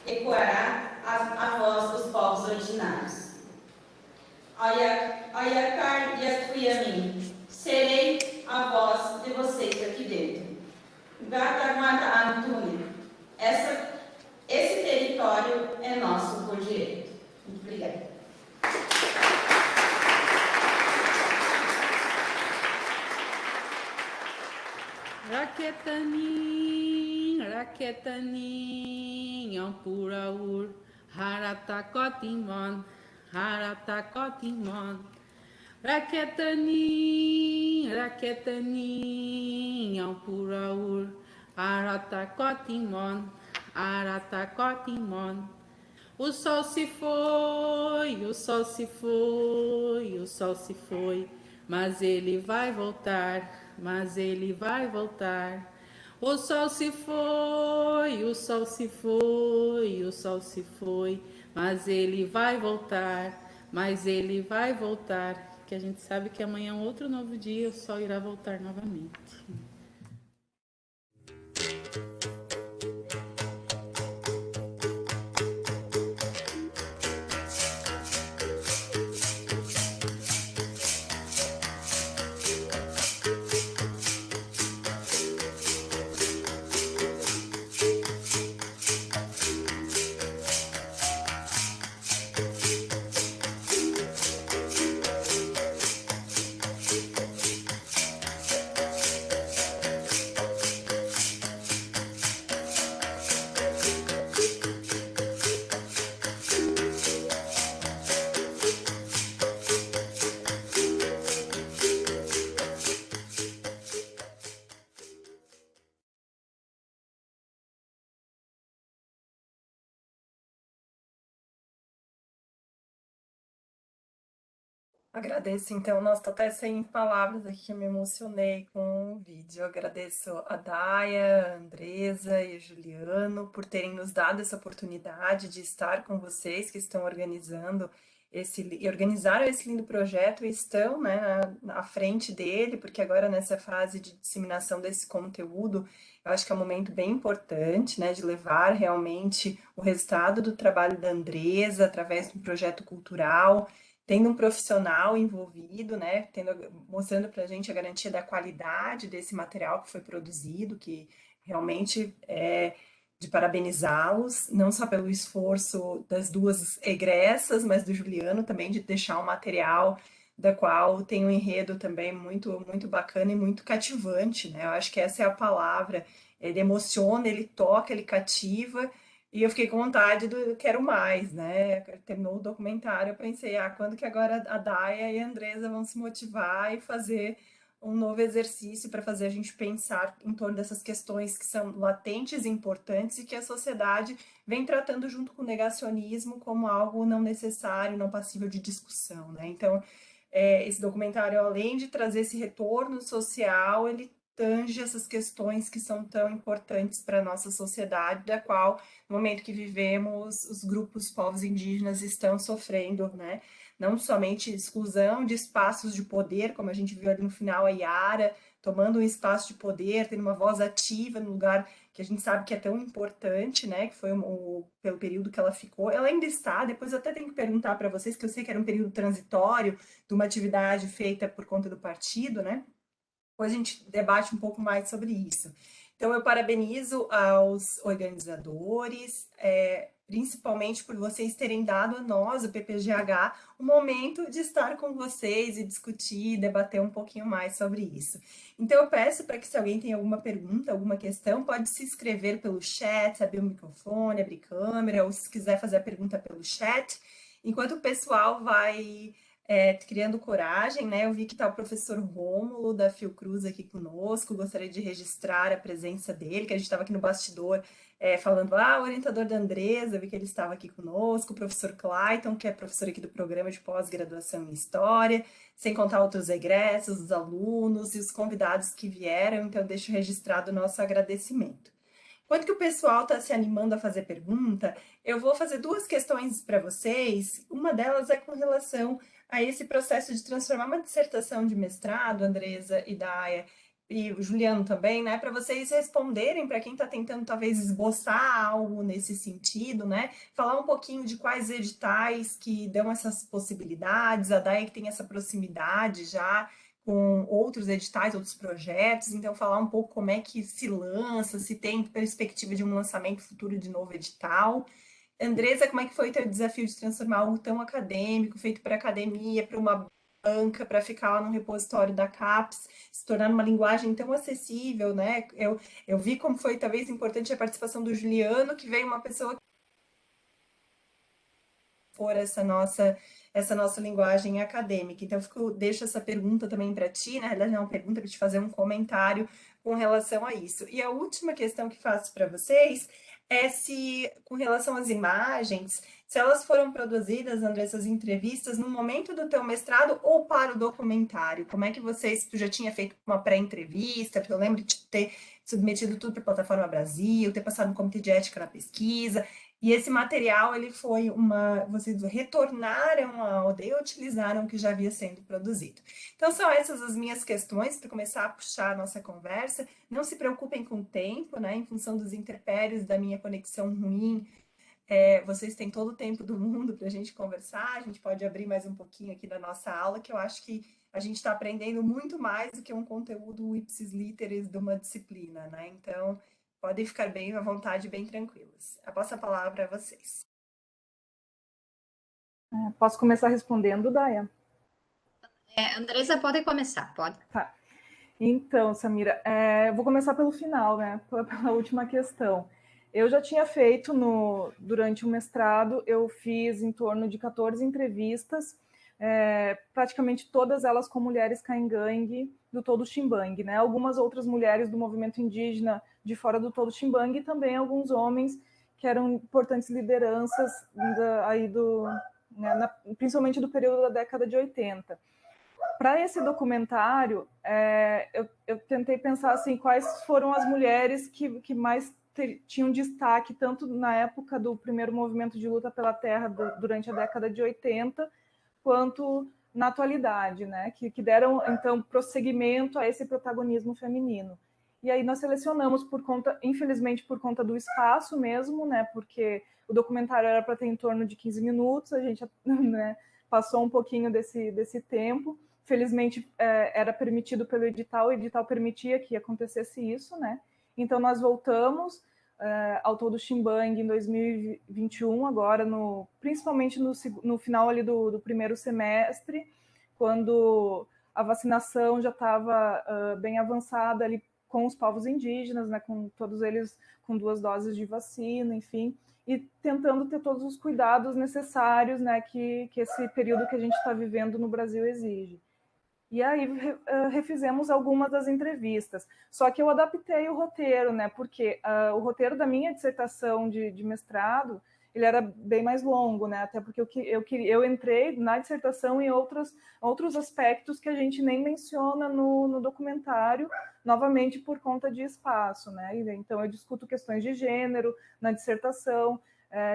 ecoará a voz dos povos originários. Ayakar Yakuyamin, serei a voz de vocês aqui dentro. Gataguata Antune, esse território é nosso por direito. Muito obrigada. Raketani, Yampuraur, Haratakotimon, Haratakotimon. Raketani, Yampuraur, Haratakotimon, Haratakotimon. O sol se foi, o sol se foi, o sol se foi, mas ele vai voltar, mas ele vai voltar. O sol se foi, o sol se foi, o sol se foi, mas ele vai voltar, mas ele vai voltar. Que a gente sabe que amanhã é um outro novo dia, o sol irá voltar novamente. Agradeço, então, nossa, tô até sem palavras aqui, que eu me emocionei com o vídeo. Eu agradeço a Daia, a Andresa e o Juliano por terem nos dado essa oportunidade de estar com vocês que estão organizando e organizaram esse lindo projeto e estão, né, à frente dele, porque agora nessa fase de disseminação desse conteúdo, eu acho que é um momento bem importante, né, de levar realmente o resultado do trabalho da Andresa através de um projeto cultural, tendo um profissional envolvido, né, mostrando para a gente a garantia da qualidade desse material que foi produzido, que realmente é de parabenizá-los, não só pelo esforço das duas egressas, mas do Juliano também de deixar um material da qual tem um enredo também muito bacana e muito cativante, né? Eu acho que essa é a palavra. Ele emociona, ele toca, ele cativa, e eu fiquei com vontade do quero mais, né? Terminou o documentário, eu pensei, quando que agora a Daia e a Andresa vão se motivar e fazer um novo exercício para fazer a gente pensar em torno dessas questões que são latentes e importantes e que a sociedade vem tratando junto com o negacionismo como algo não necessário, não passível de discussão, né? Então, esse documentário, além de trazer esse retorno social, ele tange essas questões que são tão importantes para a nossa sociedade, da qual, no momento que vivemos, os grupos povos indígenas estão sofrendo, né? Não somente exclusão de espaços de poder, como a gente viu ali no final, a Yara tomando um espaço de poder, tendo uma voz ativa no lugar que a gente sabe que é tão importante, né? Que foi pelo período que ela ficou. Ela ainda está, depois eu até tenho que perguntar para vocês, que eu sei que era um período transitório de uma atividade feita por conta do partido, né? Depois a gente debate um pouco mais sobre isso. Então, eu parabenizo aos organizadores, principalmente por vocês terem dado a nós, o PPGH, o momento de estar com vocês e discutir, debater um pouquinho mais sobre isso. Então, eu peço para que, se alguém tem alguma pergunta, alguma questão, pode se inscrever pelo chat, abrir o microfone, abrir câmera, ou se quiser fazer a pergunta pelo chat, enquanto o pessoal vai criando coragem, né? Eu vi que está o professor Rômulo da Fiocruz aqui conosco, gostaria de registrar a presença dele, que a gente estava aqui no bastidor falando, o orientador da Andresa, eu vi que ele estava aqui conosco, o professor Clayton, que é professor aqui do programa de pós-graduação em História, sem contar outros egressos, os alunos e os convidados que vieram, então deixo registrado o nosso agradecimento. Enquanto que o pessoal está se animando a fazer pergunta, eu vou fazer duas questões para vocês. Uma delas é com relação a esse processo de transformar uma dissertação de mestrado, Andresa e Daia, e o Juliano também, né, para vocês responderem para quem está tentando talvez esboçar algo nesse sentido, né, falar um pouquinho de quais editais que dão essas possibilidades, a Daia que tem essa proximidade já com outros editais, outros projetos, então falar um pouco como é que se lança, se tem perspectiva de um lançamento futuro de novo edital. Andresa, como é que foi o teu desafio de transformar algo tão acadêmico, feito para academia, para uma banca, para ficar lá no repositório da CAPES, se tornar uma linguagem tão acessível, né? Eu vi como foi talvez importante a participação do Juliano, que veio uma pessoa por essa nossa essa nossa linguagem acadêmica. Então, deixo essa pergunta também para ti, na realidade, não é uma pergunta, para te fazer um comentário com relação a isso. E a última questão que faço para vocês é se, com relação às imagens, se elas foram produzidas, André, essas entrevistas, no momento do teu mestrado ou para o documentário? Como é que tu já tinha feito uma pré-entrevista? Porque eu lembro de ter submetido tudo para a Plataforma Brasil, ter passado no Comitê de Ética na pesquisa, e esse material, ele foi vocês retornaram a aldeia, utilizaram o que já havia sendo produzido. Então, são essas as minhas questões, para começar a puxar a nossa conversa. Não se preocupem com o tempo, né? Em função dos interpéries da minha conexão ruim, vocês têm todo o tempo do mundo para a gente conversar, a gente pode abrir mais um pouquinho aqui da nossa aula, que eu acho que a gente está aprendendo muito mais do que um conteúdo ipsis literis de uma disciplina, né? Então, podem ficar bem à vontade, bem tranquilos. Eu passo a palavra a vocês. Posso começar respondendo, Daia? Andresa, pode começar, pode. Tá. Então, Samira, vou começar pelo final, né? Pela última questão. Eu já tinha feito, durante o mestrado, eu fiz em torno de 14 entrevistas, praticamente todas elas com mulheres caingangue do Todo Ximbangue, né? Algumas outras mulheres do movimento indígena de fora do Todo Ximbangue e também alguns homens que eram importantes lideranças principalmente do período da década de 80. Para esse documentário, eu tentei pensar assim, quais foram as mulheres que mais tinham destaque, tanto na época do primeiro movimento de luta pela terra, durante a década de 80, quanto na atualidade, né? Que deram, então, prosseguimento a esse protagonismo feminino. E aí nós selecionamos, infelizmente, por conta do espaço mesmo, né? Porque o documentário era para ter em torno de 15 minutos, a gente, né, passou um pouquinho desse tempo. Felizmente, era permitido pelo edital, o edital permitia que acontecesse isso, né? Então, nós voltamos ao Todo Ximbangue em 2021, agora, principalmente no final ali do primeiro semestre, quando a vacinação já estava bem avançada ali com os povos indígenas, né? Com todos eles com 2 doses de vacina, enfim, e tentando ter todos os cuidados necessários, né, que esse período que a gente está vivendo no Brasil exige. E aí refizemos algumas das entrevistas. Só que eu adaptei o roteiro, né? Porque o roteiro da minha dissertação de mestrado, ele era bem mais longo, né? Até porque eu entrei na dissertação em outros aspectos que a gente nem menciona no documentário, novamente por conta de espaço, né? Então eu discuto questões de gênero na dissertação,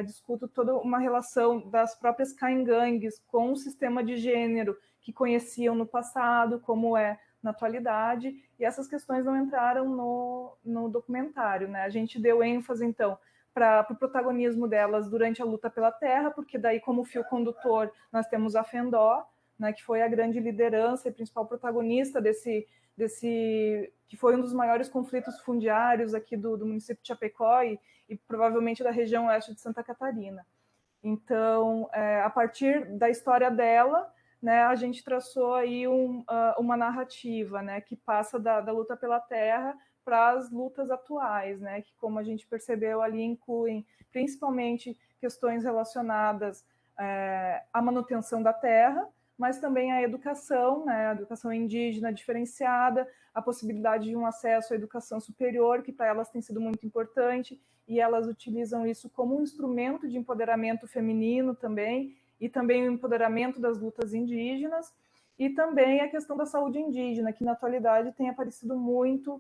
discuto toda uma relação das próprias caingangues com o sistema de gênero que conheciam no passado, como é na atualidade, e essas questões não entraram no documentário, né? A gente deu ênfase, então, para o protagonismo delas durante a luta pela terra, porque daí, como fio condutor, nós temos a Fendó, né, que foi a grande liderança e principal protagonista desse que foi um dos maiores conflitos fundiários aqui do município de Chapecó e provavelmente da região oeste de Santa Catarina. Então, a partir da história dela, né, a gente traçou aí uma narrativa, né, que passa da luta pela terra para as lutas atuais, né, que, como a gente percebeu ali, incluem principalmente questões relacionadas à manutenção da terra, mas também à educação, né, a educação indígena diferenciada, a possibilidade de um acesso à educação superior, que para elas tem sido muito importante, e elas utilizam isso como um instrumento de empoderamento feminino também, e também o empoderamento das lutas indígenas, e também a questão da saúde indígena, que na atualidade tem aparecido muito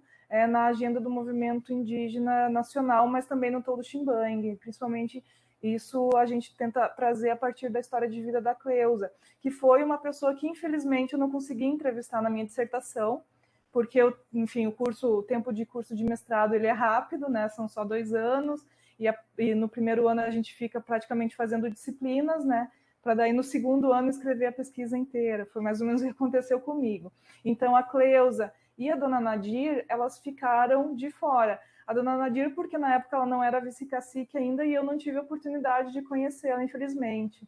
na agenda do movimento indígena nacional, mas também no Todo Ximbangue, principalmente isso a gente tenta trazer a partir da história de vida da Cleusa, que foi uma pessoa que infelizmente eu não consegui entrevistar na minha dissertação, porque enfim, o tempo de curso de mestrado ele é rápido, né? São só 2 anos, e no primeiro ano a gente fica praticamente fazendo disciplinas, né? Para daí no segundo ano escrever a pesquisa inteira. Foi mais ou menos o que aconteceu comigo. Então a Cleusa e a dona Nadir, elas ficaram de fora. A dona Nadir, porque na época ela não era vice-cacique ainda e eu não tive a oportunidade de conhecê-la, infelizmente,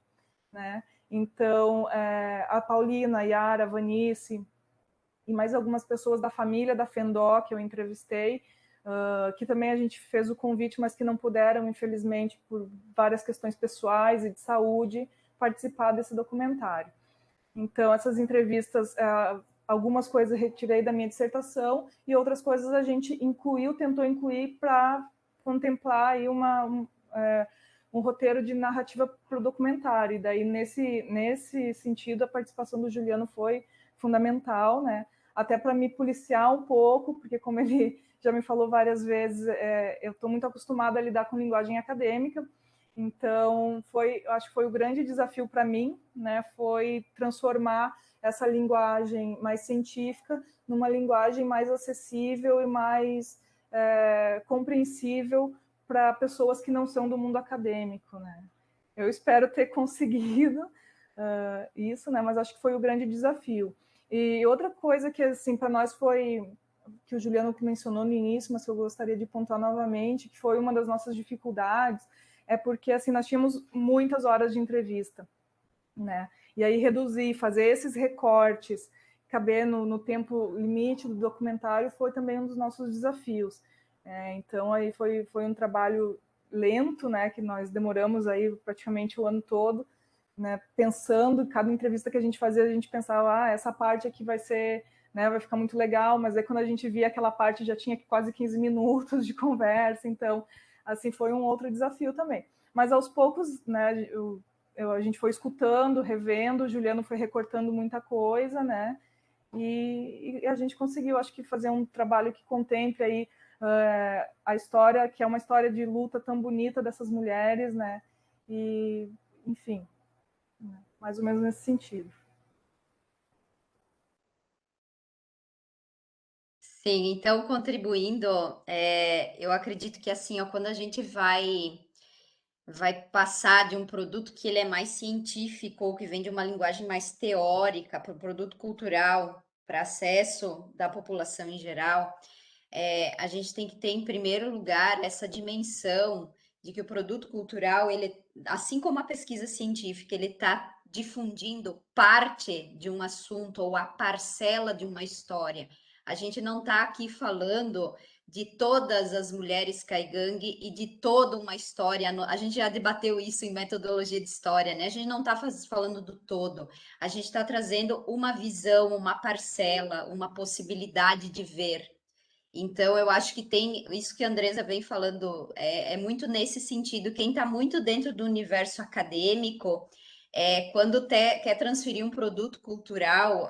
né? Então, a Paulina, a Yara, a Vanice e mais algumas pessoas da família da Fendó que eu entrevistei, que também a gente fez o convite, mas que não puderam, infelizmente, por várias questões pessoais e de saúde, participar desse documentário. Então, essas entrevistas, algumas coisas eu retirei da minha dissertação e outras coisas a gente tentou incluir para contemplar aí um roteiro de narrativa para o documentário. E daí, nesse sentido, a participação do Juliano foi fundamental, né? Até para me policiar um pouco, porque como ele já me falou várias vezes, eu estou muito acostumada a lidar com linguagem acadêmica, então acho que foi o grande desafio para mim, né? Foi transformar essa linguagem mais científica numa linguagem mais acessível e mais compreensível para pessoas que não são do mundo acadêmico, né? Eu espero ter conseguido isso, né? Mas acho que foi o grande desafio. E outra coisa que, assim, para nós foi, que o Juliano mencionou no início, mas que eu gostaria de pontuar novamente, que foi uma das nossas dificuldades, é porque, assim, nós tínhamos muitas horas de entrevista, né? E aí fazer esses recortes, caber no tempo limite do documentário foi também um dos nossos desafios. Então, aí foi um trabalho lento, né? Que nós demoramos aí praticamente o ano todo, né, pensando, cada entrevista que a gente fazia, a gente pensava, essa parte aqui vai ser, né, vai ficar muito legal, mas aí quando a gente via aquela parte já tinha quase 15 minutos de conversa, então, assim, foi um outro desafio também. Mas aos poucos, né, a gente foi escutando, revendo, o Juliano foi recortando muita coisa, né, e a gente conseguiu, acho que, fazer um trabalho que contemple aí a história, que é uma história de luta tão bonita dessas mulheres, né, e, enfim, mais ou menos nesse sentido. Sim, então contribuindo, eu acredito que assim, ó, quando a gente vai passar de um produto que ele é mais científico ou que vem de uma linguagem mais teórica para o produto cultural, para acesso da população em geral, a gente tem que ter em primeiro lugar essa dimensão de que o produto cultural, ele, assim como a pesquisa científica, ele está difundindo parte de um assunto ou a parcela de uma história. A gente não está aqui falando de todas as mulheres caigangue e de toda uma história. A gente já debateu isso em metodologia de história, né? A gente não está falando do todo. A gente está trazendo uma visão, uma parcela, uma possibilidade de ver. Então, eu acho que tem isso que a Andresa vem falando, é muito nesse sentido. Quem está muito dentro do universo acadêmico, quando quer transferir um produto cultural,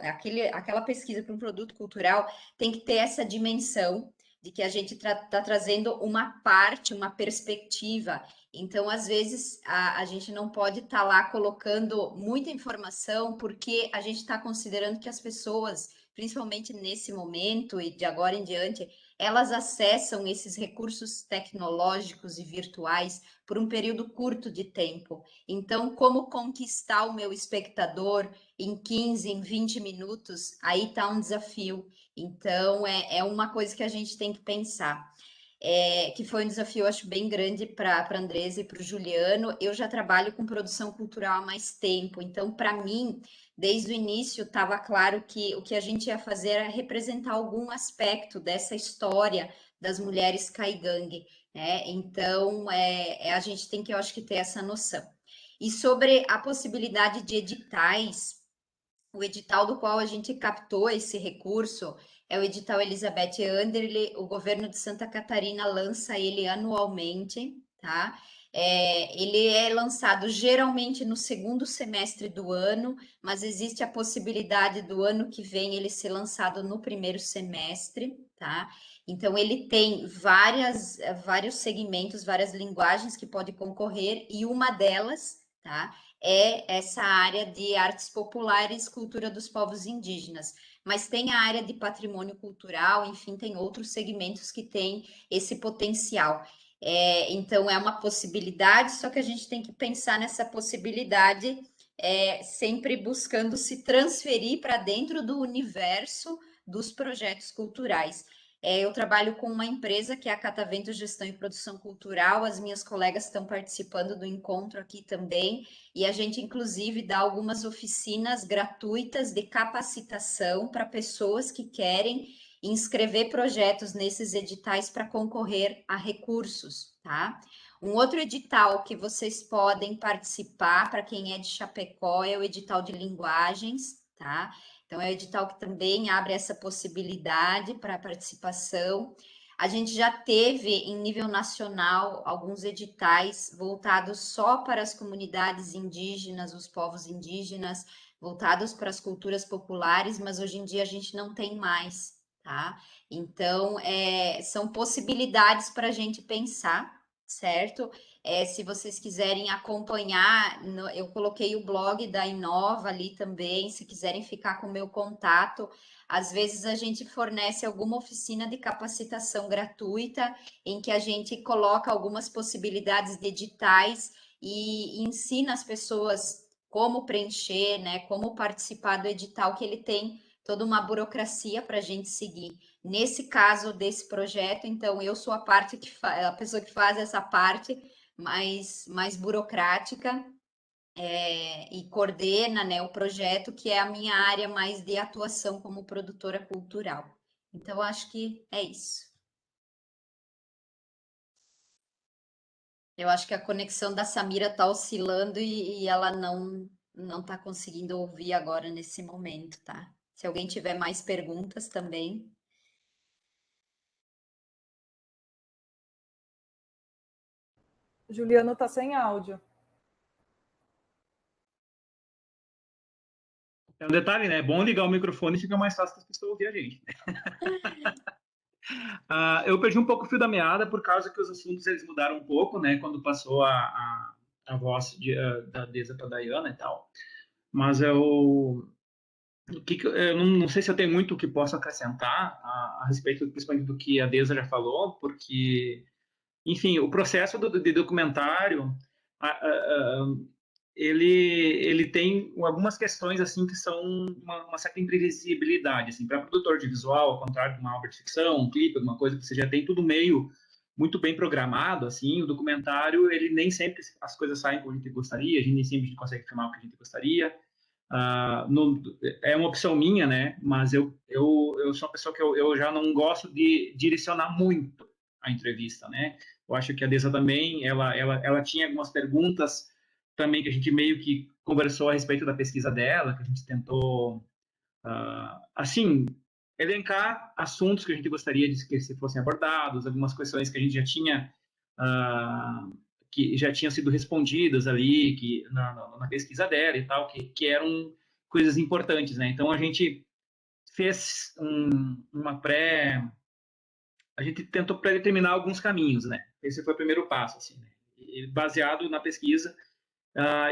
aquela pesquisa para um produto cultural, tem que ter essa dimensão de que a gente está trazendo uma parte, uma perspectiva. Então, às vezes, a gente não pode estar lá colocando muita informação, porque a gente está considerando que as pessoas, principalmente nesse momento e de agora em diante, elas acessam esses recursos tecnológicos e virtuais por um período curto de tempo. Então, como conquistar o meu espectador em 15, em 20 minutos, aí está um desafio. Então, é uma coisa que a gente tem que pensar. Que foi um desafio, acho, bem grande para a Andresa e para o Juliano. Eu já trabalho com produção cultural há mais tempo, então, para mim, desde o início, estava claro que o que a gente ia fazer era representar algum aspecto dessa história das mulheres caigangue, né? Então, a gente tem que, eu acho que, ter essa noção. E sobre a possibilidade de editais, o edital do qual a gente captou esse recurso é o edital Elizabeth Anderle. O governo de Santa Catarina lança ele anualmente, tá? Ele é lançado geralmente no segundo semestre do ano, mas existe a possibilidade do ano que vem ele ser lançado no primeiro semestre, tá? Então, ele tem vários segmentos, várias linguagens que pode concorrer, e uma delas, tá, é essa área de artes populares, cultura dos povos indígenas. Mas tem a área de patrimônio cultural, enfim, tem outros segmentos que têm esse potencial. Então, é uma possibilidade, só que a gente tem que pensar nessa possibilidade sempre buscando se transferir para dentro do universo dos projetos culturais. Eu trabalho com uma empresa que é a Catavento Gestão e Produção Cultural, as minhas colegas estão participando do encontro aqui também, e a gente, inclusive, dá algumas oficinas gratuitas de capacitação para pessoas que querem inscrever projetos nesses editais para concorrer a recursos, tá? Um outro edital que vocês podem participar, para quem é de Chapecó, é o edital de linguagens, tá? Então, é um edital que também abre essa possibilidade para participação. A gente já teve, em nível nacional, alguns editais voltados só para as comunidades indígenas, os povos indígenas, voltados para as culturas populares, mas hoje em dia a gente não tem mais, tá? Então, são possibilidades para a gente pensar, certo? Se vocês quiserem acompanhar, eu coloquei o blog da Inova ali também, se quiserem ficar com o meu contato. Às vezes a gente fornece alguma oficina de capacitação gratuita, em que a gente coloca algumas possibilidades de editais e ensina as pessoas como preencher, né, como participar do edital, que ele tem toda uma burocracia para a gente seguir. Nesse caso desse projeto, então, eu sou a pessoa que faz essa parte mais burocrática, e coordena, né, o projeto, que é a minha área mais de atuação como produtora cultural. Então, acho que é isso. Eu acho que a conexão da Samira está oscilando e ela não está conseguindo ouvir agora nesse momento, tá? Se alguém tiver mais perguntas também. Juliano está sem áudio. É um detalhe, né? É bom ligar o microfone e fica mais fácil para as pessoas ouvir a gente. Eu perdi um pouco o fio da meada por causa que os assuntos eles mudaram um pouco, né? Quando passou a voz da Deza para a Dayana e tal. Mas eu não sei se eu tenho muito o que posso acrescentar a respeito, principalmente do que a Deza já falou, porque, enfim, o processo de documentário, ele tem algumas questões assim que são uma certa imprevisibilidade, assim, para produtor de visual, ao contrário de uma obra de ficção, um clipe, alguma coisa que você já tem tudo meio muito bem programado, assim, o documentário, ele nem sempre as coisas saem como a gente gostaria, a gente nem sempre consegue filmar o que a gente gostaria. É uma opção minha, né? Mas eu sou uma pessoa que eu já não gosto de direcionar muito a entrevista, né? Eu acho que a Deza também, ela tinha algumas perguntas também que a gente meio que conversou a respeito da pesquisa dela, que a gente tentou, assim, elencar assuntos que a gente gostaria de que se fossem abordados, algumas questões que a gente já tinha, que já tinham sido respondidas ali, que na pesquisa dela e tal, que eram coisas importantes, né? Então a gente fez a gente tentou predeterminar alguns caminhos, né? Esse foi o primeiro passo, assim, né? Baseado na pesquisa.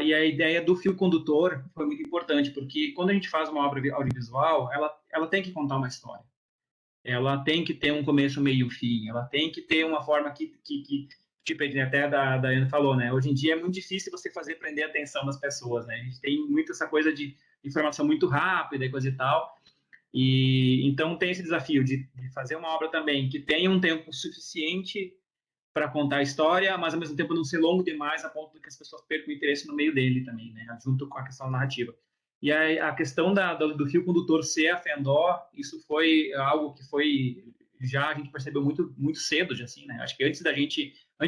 E a ideia do fio condutor foi muito importante, porque quando a gente faz uma obra audiovisual, ela tem que contar uma história. Ela tem que ter um começo, meio e fim. Ela tem que ter uma forma que tipo, até a Dayana falou, né? Hoje em dia é muito difícil você fazer prender a atenção das pessoas, né? A gente tem muito essa coisa de informação muito rápida e coisa e tal. E então tem esse desafio de fazer uma obra também que tenha um tempo suficiente para contar a história, mas ao mesmo tempo não ser longo demais a ponto de que as pessoas percam o interesse no meio dele também, né? Junto com a questão narrativa. E a questão do fio condutor ser a Fendó, isso foi algo que foi já a gente percebeu muito cedo, já assim, né? Acho que antes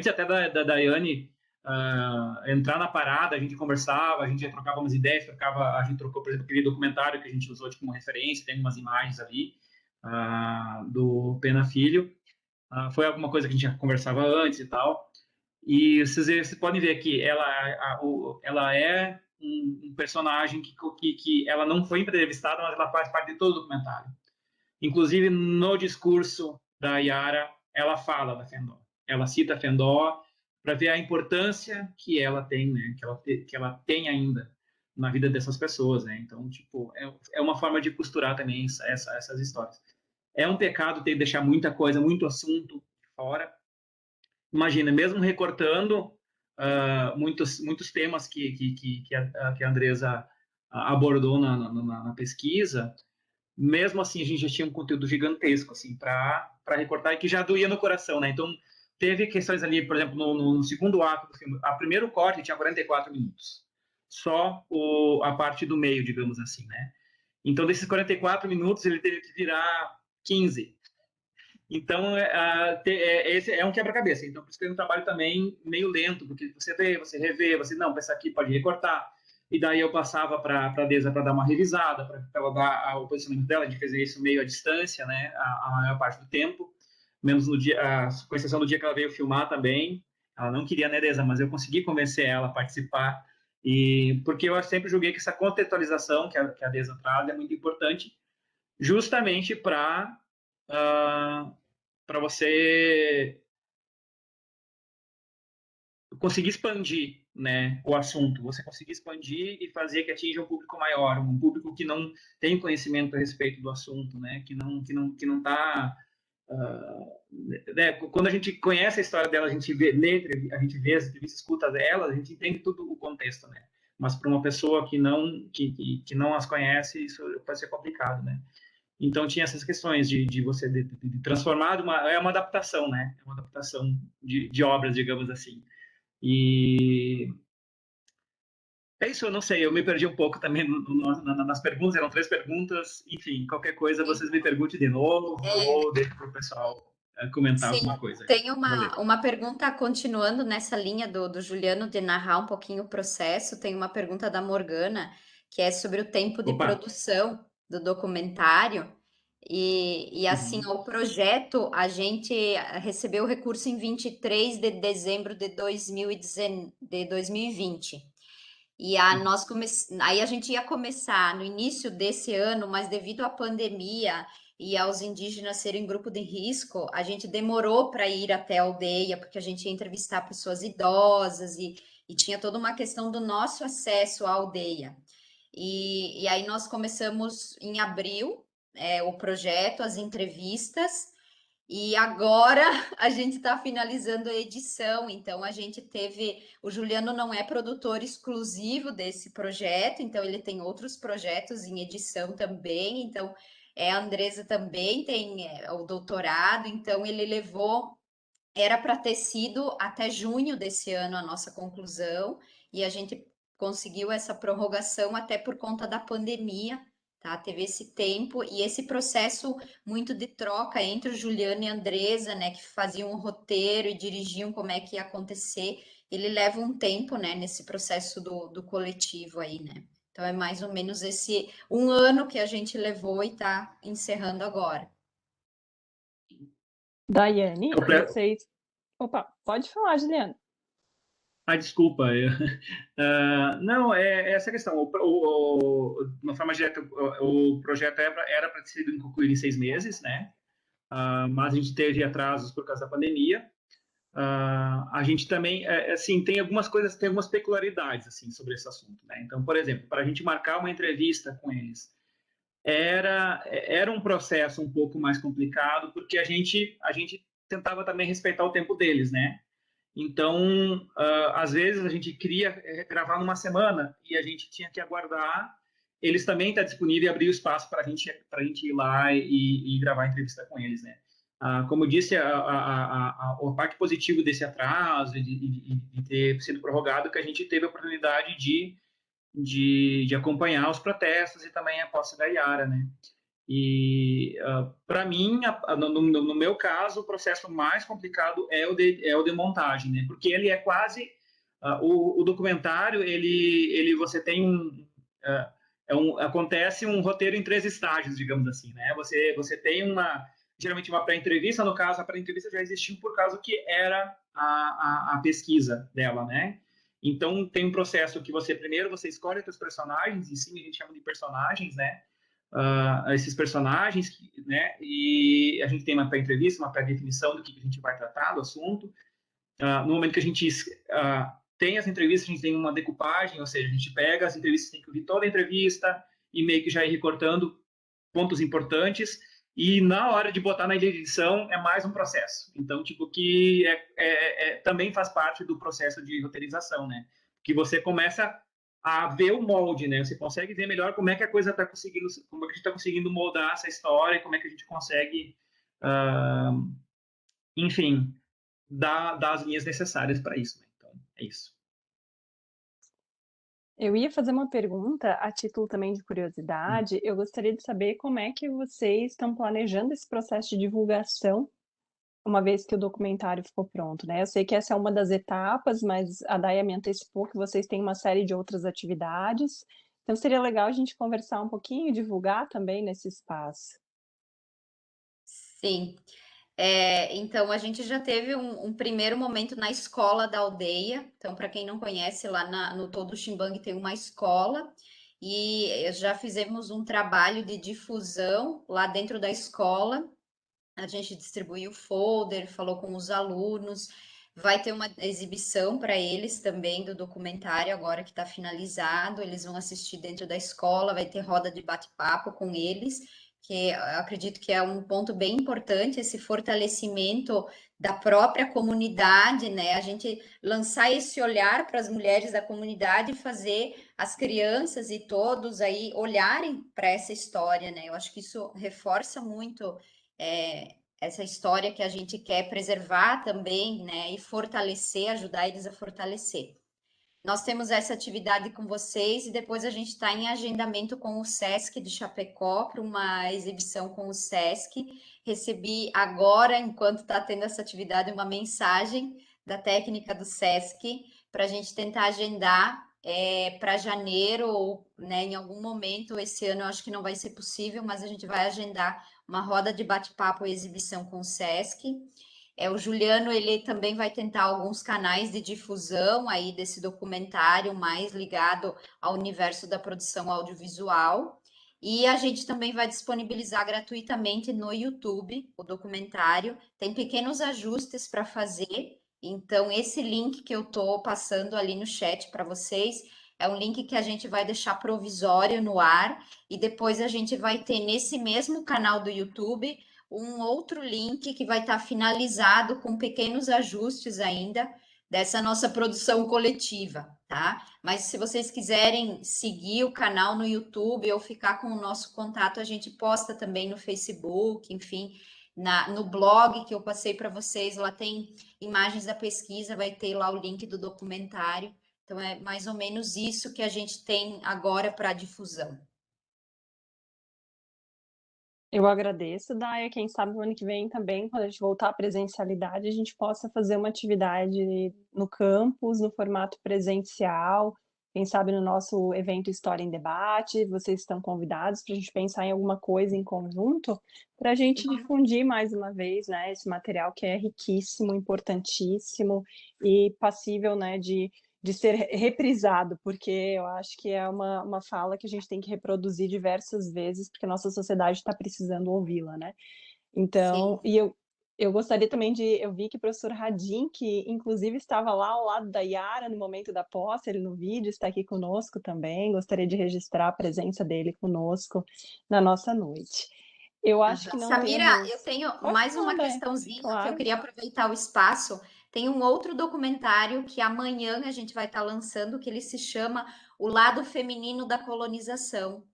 até da Daiane entrar na parada, a gente conversava, a gente já trocava umas ideias, a gente trocou, por exemplo, aquele documentário que a gente usou tipo uma referência, tem umas imagens ali do Pena Filho. Foi alguma coisa que a gente já conversava antes e tal. E vocês podem ver aqui, ela é um personagem que ela não foi entrevistada, mas ela faz parte de todo o documentário. Inclusive, no discurso da Yara, ela fala da Fendó. Ela cita a Fendó para ver a importância que ela tem, né? Que ela tem ainda na vida dessas pessoas, né? Então, tipo, é uma forma de costurar também essas histórias. É um pecado ter que deixar muita coisa, muito assunto fora. Imagina, mesmo recortando muitos temas que a Andresa abordou na pesquisa, mesmo assim a gente já tinha um conteúdo gigantesco assim para recortar e que já doía no coração, né? Então teve questões ali, por exemplo, no segundo ato do filme, a primeiro corte tinha 44 minutos, só a parte do meio, digamos assim, né? Então desses 44 minutos ele teve que virar 15. Então, esse é um quebra-cabeça. Então, por isso que é um trabalho também meio lento, porque você vê, você revê, você, não, essa aqui pode recortar. E daí eu passava para a Deza para dar uma revisada, para ela dar o posicionamento dela, de fazer isso meio à distância, né, a maior parte do tempo, menos no dia, com exceção do dia que ela veio filmar também. Ela não queria, né, Deza, mas eu consegui convencer ela a participar, e porque eu sempre julguei que essa contextualização que a Deza traz é muito importante, justamente para você conseguir expandir, né, o assunto, você conseguir expandir e fazer que atinja um público maior, um público que não tem conhecimento a respeito do assunto, né, que não está né, quando a gente conhece a história dela, a gente vê, a gente vê as entrevistas, escuta dela, a gente entende todo o contexto, né, mas para uma pessoa que não as conhece, isso pode ser complicado, né. Então tinha essas questões de você de transformar é uma adaptação, né? É uma adaptação de obras, digamos assim. E é isso, eu não sei, eu me perdi um pouco também nas perguntas, eram 3 perguntas, enfim, qualquer coisa vocês me perguntem de novo ou deixem para o pessoal comentar Sim, alguma coisa. tem Valeu. uma pergunta continuando nessa linha do Juliano de narrar um pouquinho o processo. Tem uma pergunta da Morgana, que é sobre o tempo de Opa. produção do documentário. E assim, o projeto, a gente recebeu o recurso em 23 de dezembro de 2020. E aí a gente ia começar no início desse ano, mas devido à pandemia e aos indígenas serem grupo de risco, a gente demorou para ir até a aldeia, porque a gente ia entrevistar pessoas idosas e tinha toda uma questão do nosso acesso à aldeia. E aí nós começamos em abril, o projeto, as entrevistas, e agora a gente está finalizando a edição, então a gente teve. O Juliano não é produtor exclusivo desse projeto, então ele tem outros projetos em edição também. Então a Andresa também tem o doutorado, então ele levou. Era para ter sido até junho desse ano a nossa conclusão, e a gente conseguiu essa prorrogação até por conta da pandemia, tá? Teve esse tempo e esse processo muito de troca entre o Juliano e a Andresa, né, que faziam o roteiro e dirigiam como é que ia acontecer. Ele leva um tempo, né, nesse processo do coletivo aí, né? Então é mais ou menos esse 1 ano que a gente levou e está encerrando agora. Daiane, vocês... Opa, pode falar, Juliana. Desculpa. Não, é essa questão. De uma forma direta, o projeto era para ter sido concluído em 6 meses, né? Mas a gente teve atrasos por causa da pandemia. A gente também, assim, tem algumas coisas, tem algumas peculiaridades, assim, sobre esse assunto, né? Então, por exemplo, para a gente marcar uma entrevista com eles, era um processo um pouco mais complicado, porque a gente tentava também respeitar o tempo deles, né? Então, às vezes a gente queria gravar numa semana e a gente tinha que aguardar eles também estar disponíveis e abrir o espaço para a gente ir lá e gravar a entrevista com eles, né? Como eu disse, a parte positiva desse atraso e de ter sido prorrogado é que a gente teve a oportunidade de acompanhar os protestos e também a posse da Yara, né? E, para mim, no meu caso, o processo mais complicado é o de montagem, né? Porque ele é quase... o documentário, você tem acontece um roteiro em 3 estágios, digamos assim, né? Você tem geralmente uma pré-entrevista, no caso, a pré-entrevista já existiu por causa que era a pesquisa dela, né? Então, tem um processo que primeiro você escolhe os personagens, e sim, a gente chama de personagens, né? Esses personagens, né? E a gente tem uma pré-entrevista, uma pré-definição do que a gente vai tratar do assunto. No momento que a gente tem as entrevistas, a gente tem uma decupagem, ou seja, a gente pega as entrevistas, tem que ouvir toda a entrevista e meio que já ir recortando pontos importantes. E na hora de botar na edição é mais um processo. Então, tipo, que também faz parte do processo de roteirização, né? Que você começa a ver o molde, né? Você consegue ver melhor como é que a coisa está conseguindo, como é que a gente está conseguindo moldar essa história, e como é que a gente consegue, enfim, dar as linhas necessárias para isso, né? Então, é isso. Eu ia fazer uma pergunta a título também de curiosidade. Eu gostaria de saber como é que vocês estão planejando esse processo de divulgação, uma vez que o documentário ficou pronto, né? Eu sei que essa é uma das etapas, mas a Daia me antecipou que vocês têm uma série de outras atividades. Então seria legal a gente conversar um pouquinho e divulgar também nesse espaço. Sim. Então, a gente já teve um primeiro momento na escola da aldeia. Então, para quem não conhece, lá no Todo Ximbang tem uma escola e já fizemos um trabalho de difusão lá dentro da escola. A gente distribuiu o folder, falou com os alunos. Vai ter uma exibição para eles também do documentário agora que está finalizado. Eles vão assistir dentro da escola, vai ter roda de bate-papo com eles, que eu acredito que é um ponto bem importante, esse fortalecimento da própria comunidade, né? A gente lançar esse olhar para as mulheres da comunidade e fazer as crianças e todos aí olharem para essa história, né? Eu acho que isso reforça muito essa história que a gente quer preservar também, né? E fortalecer, ajudar eles a fortalecer. Nós temos essa atividade com vocês e depois a gente está em agendamento com o SESC de Chapecó para uma exibição com o SESC. Recebi agora, enquanto está tendo essa atividade, uma mensagem da técnica do SESC para a gente tentar agendar para janeiro ou, né, em algum momento esse ano. Eu acho que não vai ser possível, mas a gente vai agendar uma roda de bate-papo e exibição com o SESC. O Juliano, ele também vai tentar alguns canais de difusão aí desse documentário mais ligado ao universo da produção audiovisual. E a gente também vai disponibilizar gratuitamente no YouTube o documentário. Tem pequenos ajustes para fazer. Então, esse link que eu estou passando ali no chat para vocês é um link que a gente vai deixar provisório no ar e depois a gente vai ter nesse mesmo canal do YouTube um outro link que vai estar finalizado com pequenos ajustes ainda dessa nossa produção coletiva, tá? Mas se vocês quiserem seguir o canal no YouTube ou ficar com o nosso contato, a gente posta também no Facebook, enfim, no blog que eu passei para vocês, lá tem imagens da pesquisa, vai ter lá o link do documentário. Então é mais ou menos isso que a gente tem agora para difusão. Eu agradeço, Daia. Quem sabe o ano que vem também, quando a gente voltar à presencialidade, a gente possa fazer uma atividade no campus, no formato presencial. Quem sabe no nosso evento História em Debate, vocês estão convidados para a gente pensar em alguma coisa em conjunto, para a gente difundir mais uma vez, né, esse material que é riquíssimo, importantíssimo e passível, né, de ser reprisado, porque eu acho que é uma fala que a gente tem que reproduzir diversas vezes, porque a nossa sociedade está precisando ouvi-la, né? Então, e eu gostaria também eu vi que o professor Radim, que inclusive estava lá ao lado da Yara no momento da posse, ele no vídeo está aqui conosco também, gostaria de registrar a presença dele conosco na nossa noite. Eu acho que não Samira, temos... eu tenho Pode mais falar, uma Daia. questãozinha que eu Claro. queria aproveitar o espaço. Tem um outro documentário que amanhã a gente vai estar lançando, que ele se chama O Lado Feminino da Colonização,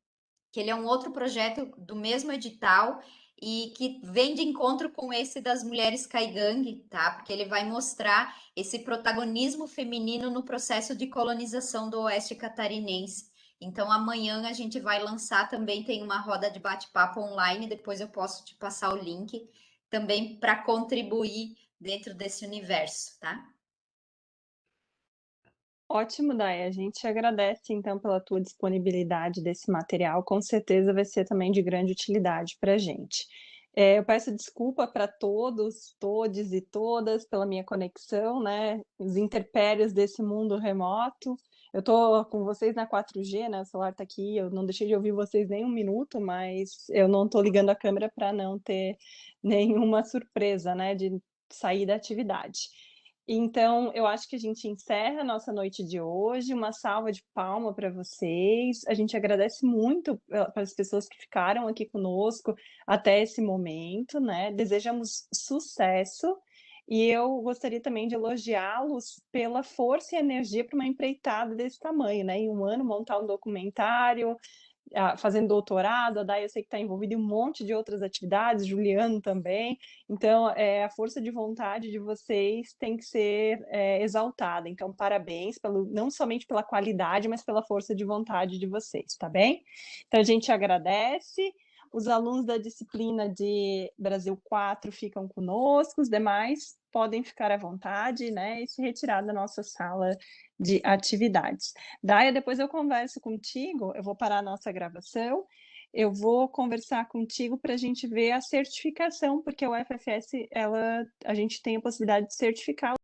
que ele é um outro projeto do mesmo edital e que vem de encontro com esse das mulheres caigangue, tá? Porque ele vai mostrar esse protagonismo feminino no processo de colonização do Oeste Catarinense. Então, amanhã a gente vai lançar também, tem uma roda de bate-papo online, depois eu posso te passar o link, também para contribuir dentro desse universo, tá? Ótimo, Day. A gente agradece, então, pela tua disponibilidade desse material. Com certeza vai ser também de grande utilidade para a gente. Eu peço desculpa para todos, todes e todas pela minha conexão, né? Os intempéries desse mundo remoto. Eu estou com vocês na 4G, né? O celular está aqui, eu não deixei de ouvir vocês nem um minuto, mas eu não estou ligando a câmera para não ter nenhuma surpresa, né? De sair da atividade. Então, eu acho que a gente encerra a nossa noite de hoje. Uma salva de palmas para vocês. A gente agradece muito para as pessoas que ficaram aqui conosco até esse momento, né? Desejamos sucesso. E eu gostaria também de elogiá-los pela força e energia para uma empreitada desse tamanho, né? Em um ano, montar um documentário, fazendo doutorado, a Day eu sei que está envolvida em um monte de outras atividades, Juliano também, então a força de vontade de vocês tem que ser exaltada, então parabéns, não somente pela qualidade, mas pela força de vontade de vocês, tá bem? Então a gente agradece, os alunos da disciplina de Brasil 4 ficam conosco, os demais podem ficar à vontade, né, e se retirar da nossa sala de atividades. Daya, depois eu converso contigo, eu vou parar a nossa gravação, eu vou conversar contigo para a gente ver a certificação, porque o FFS, a gente tem a possibilidade de certificar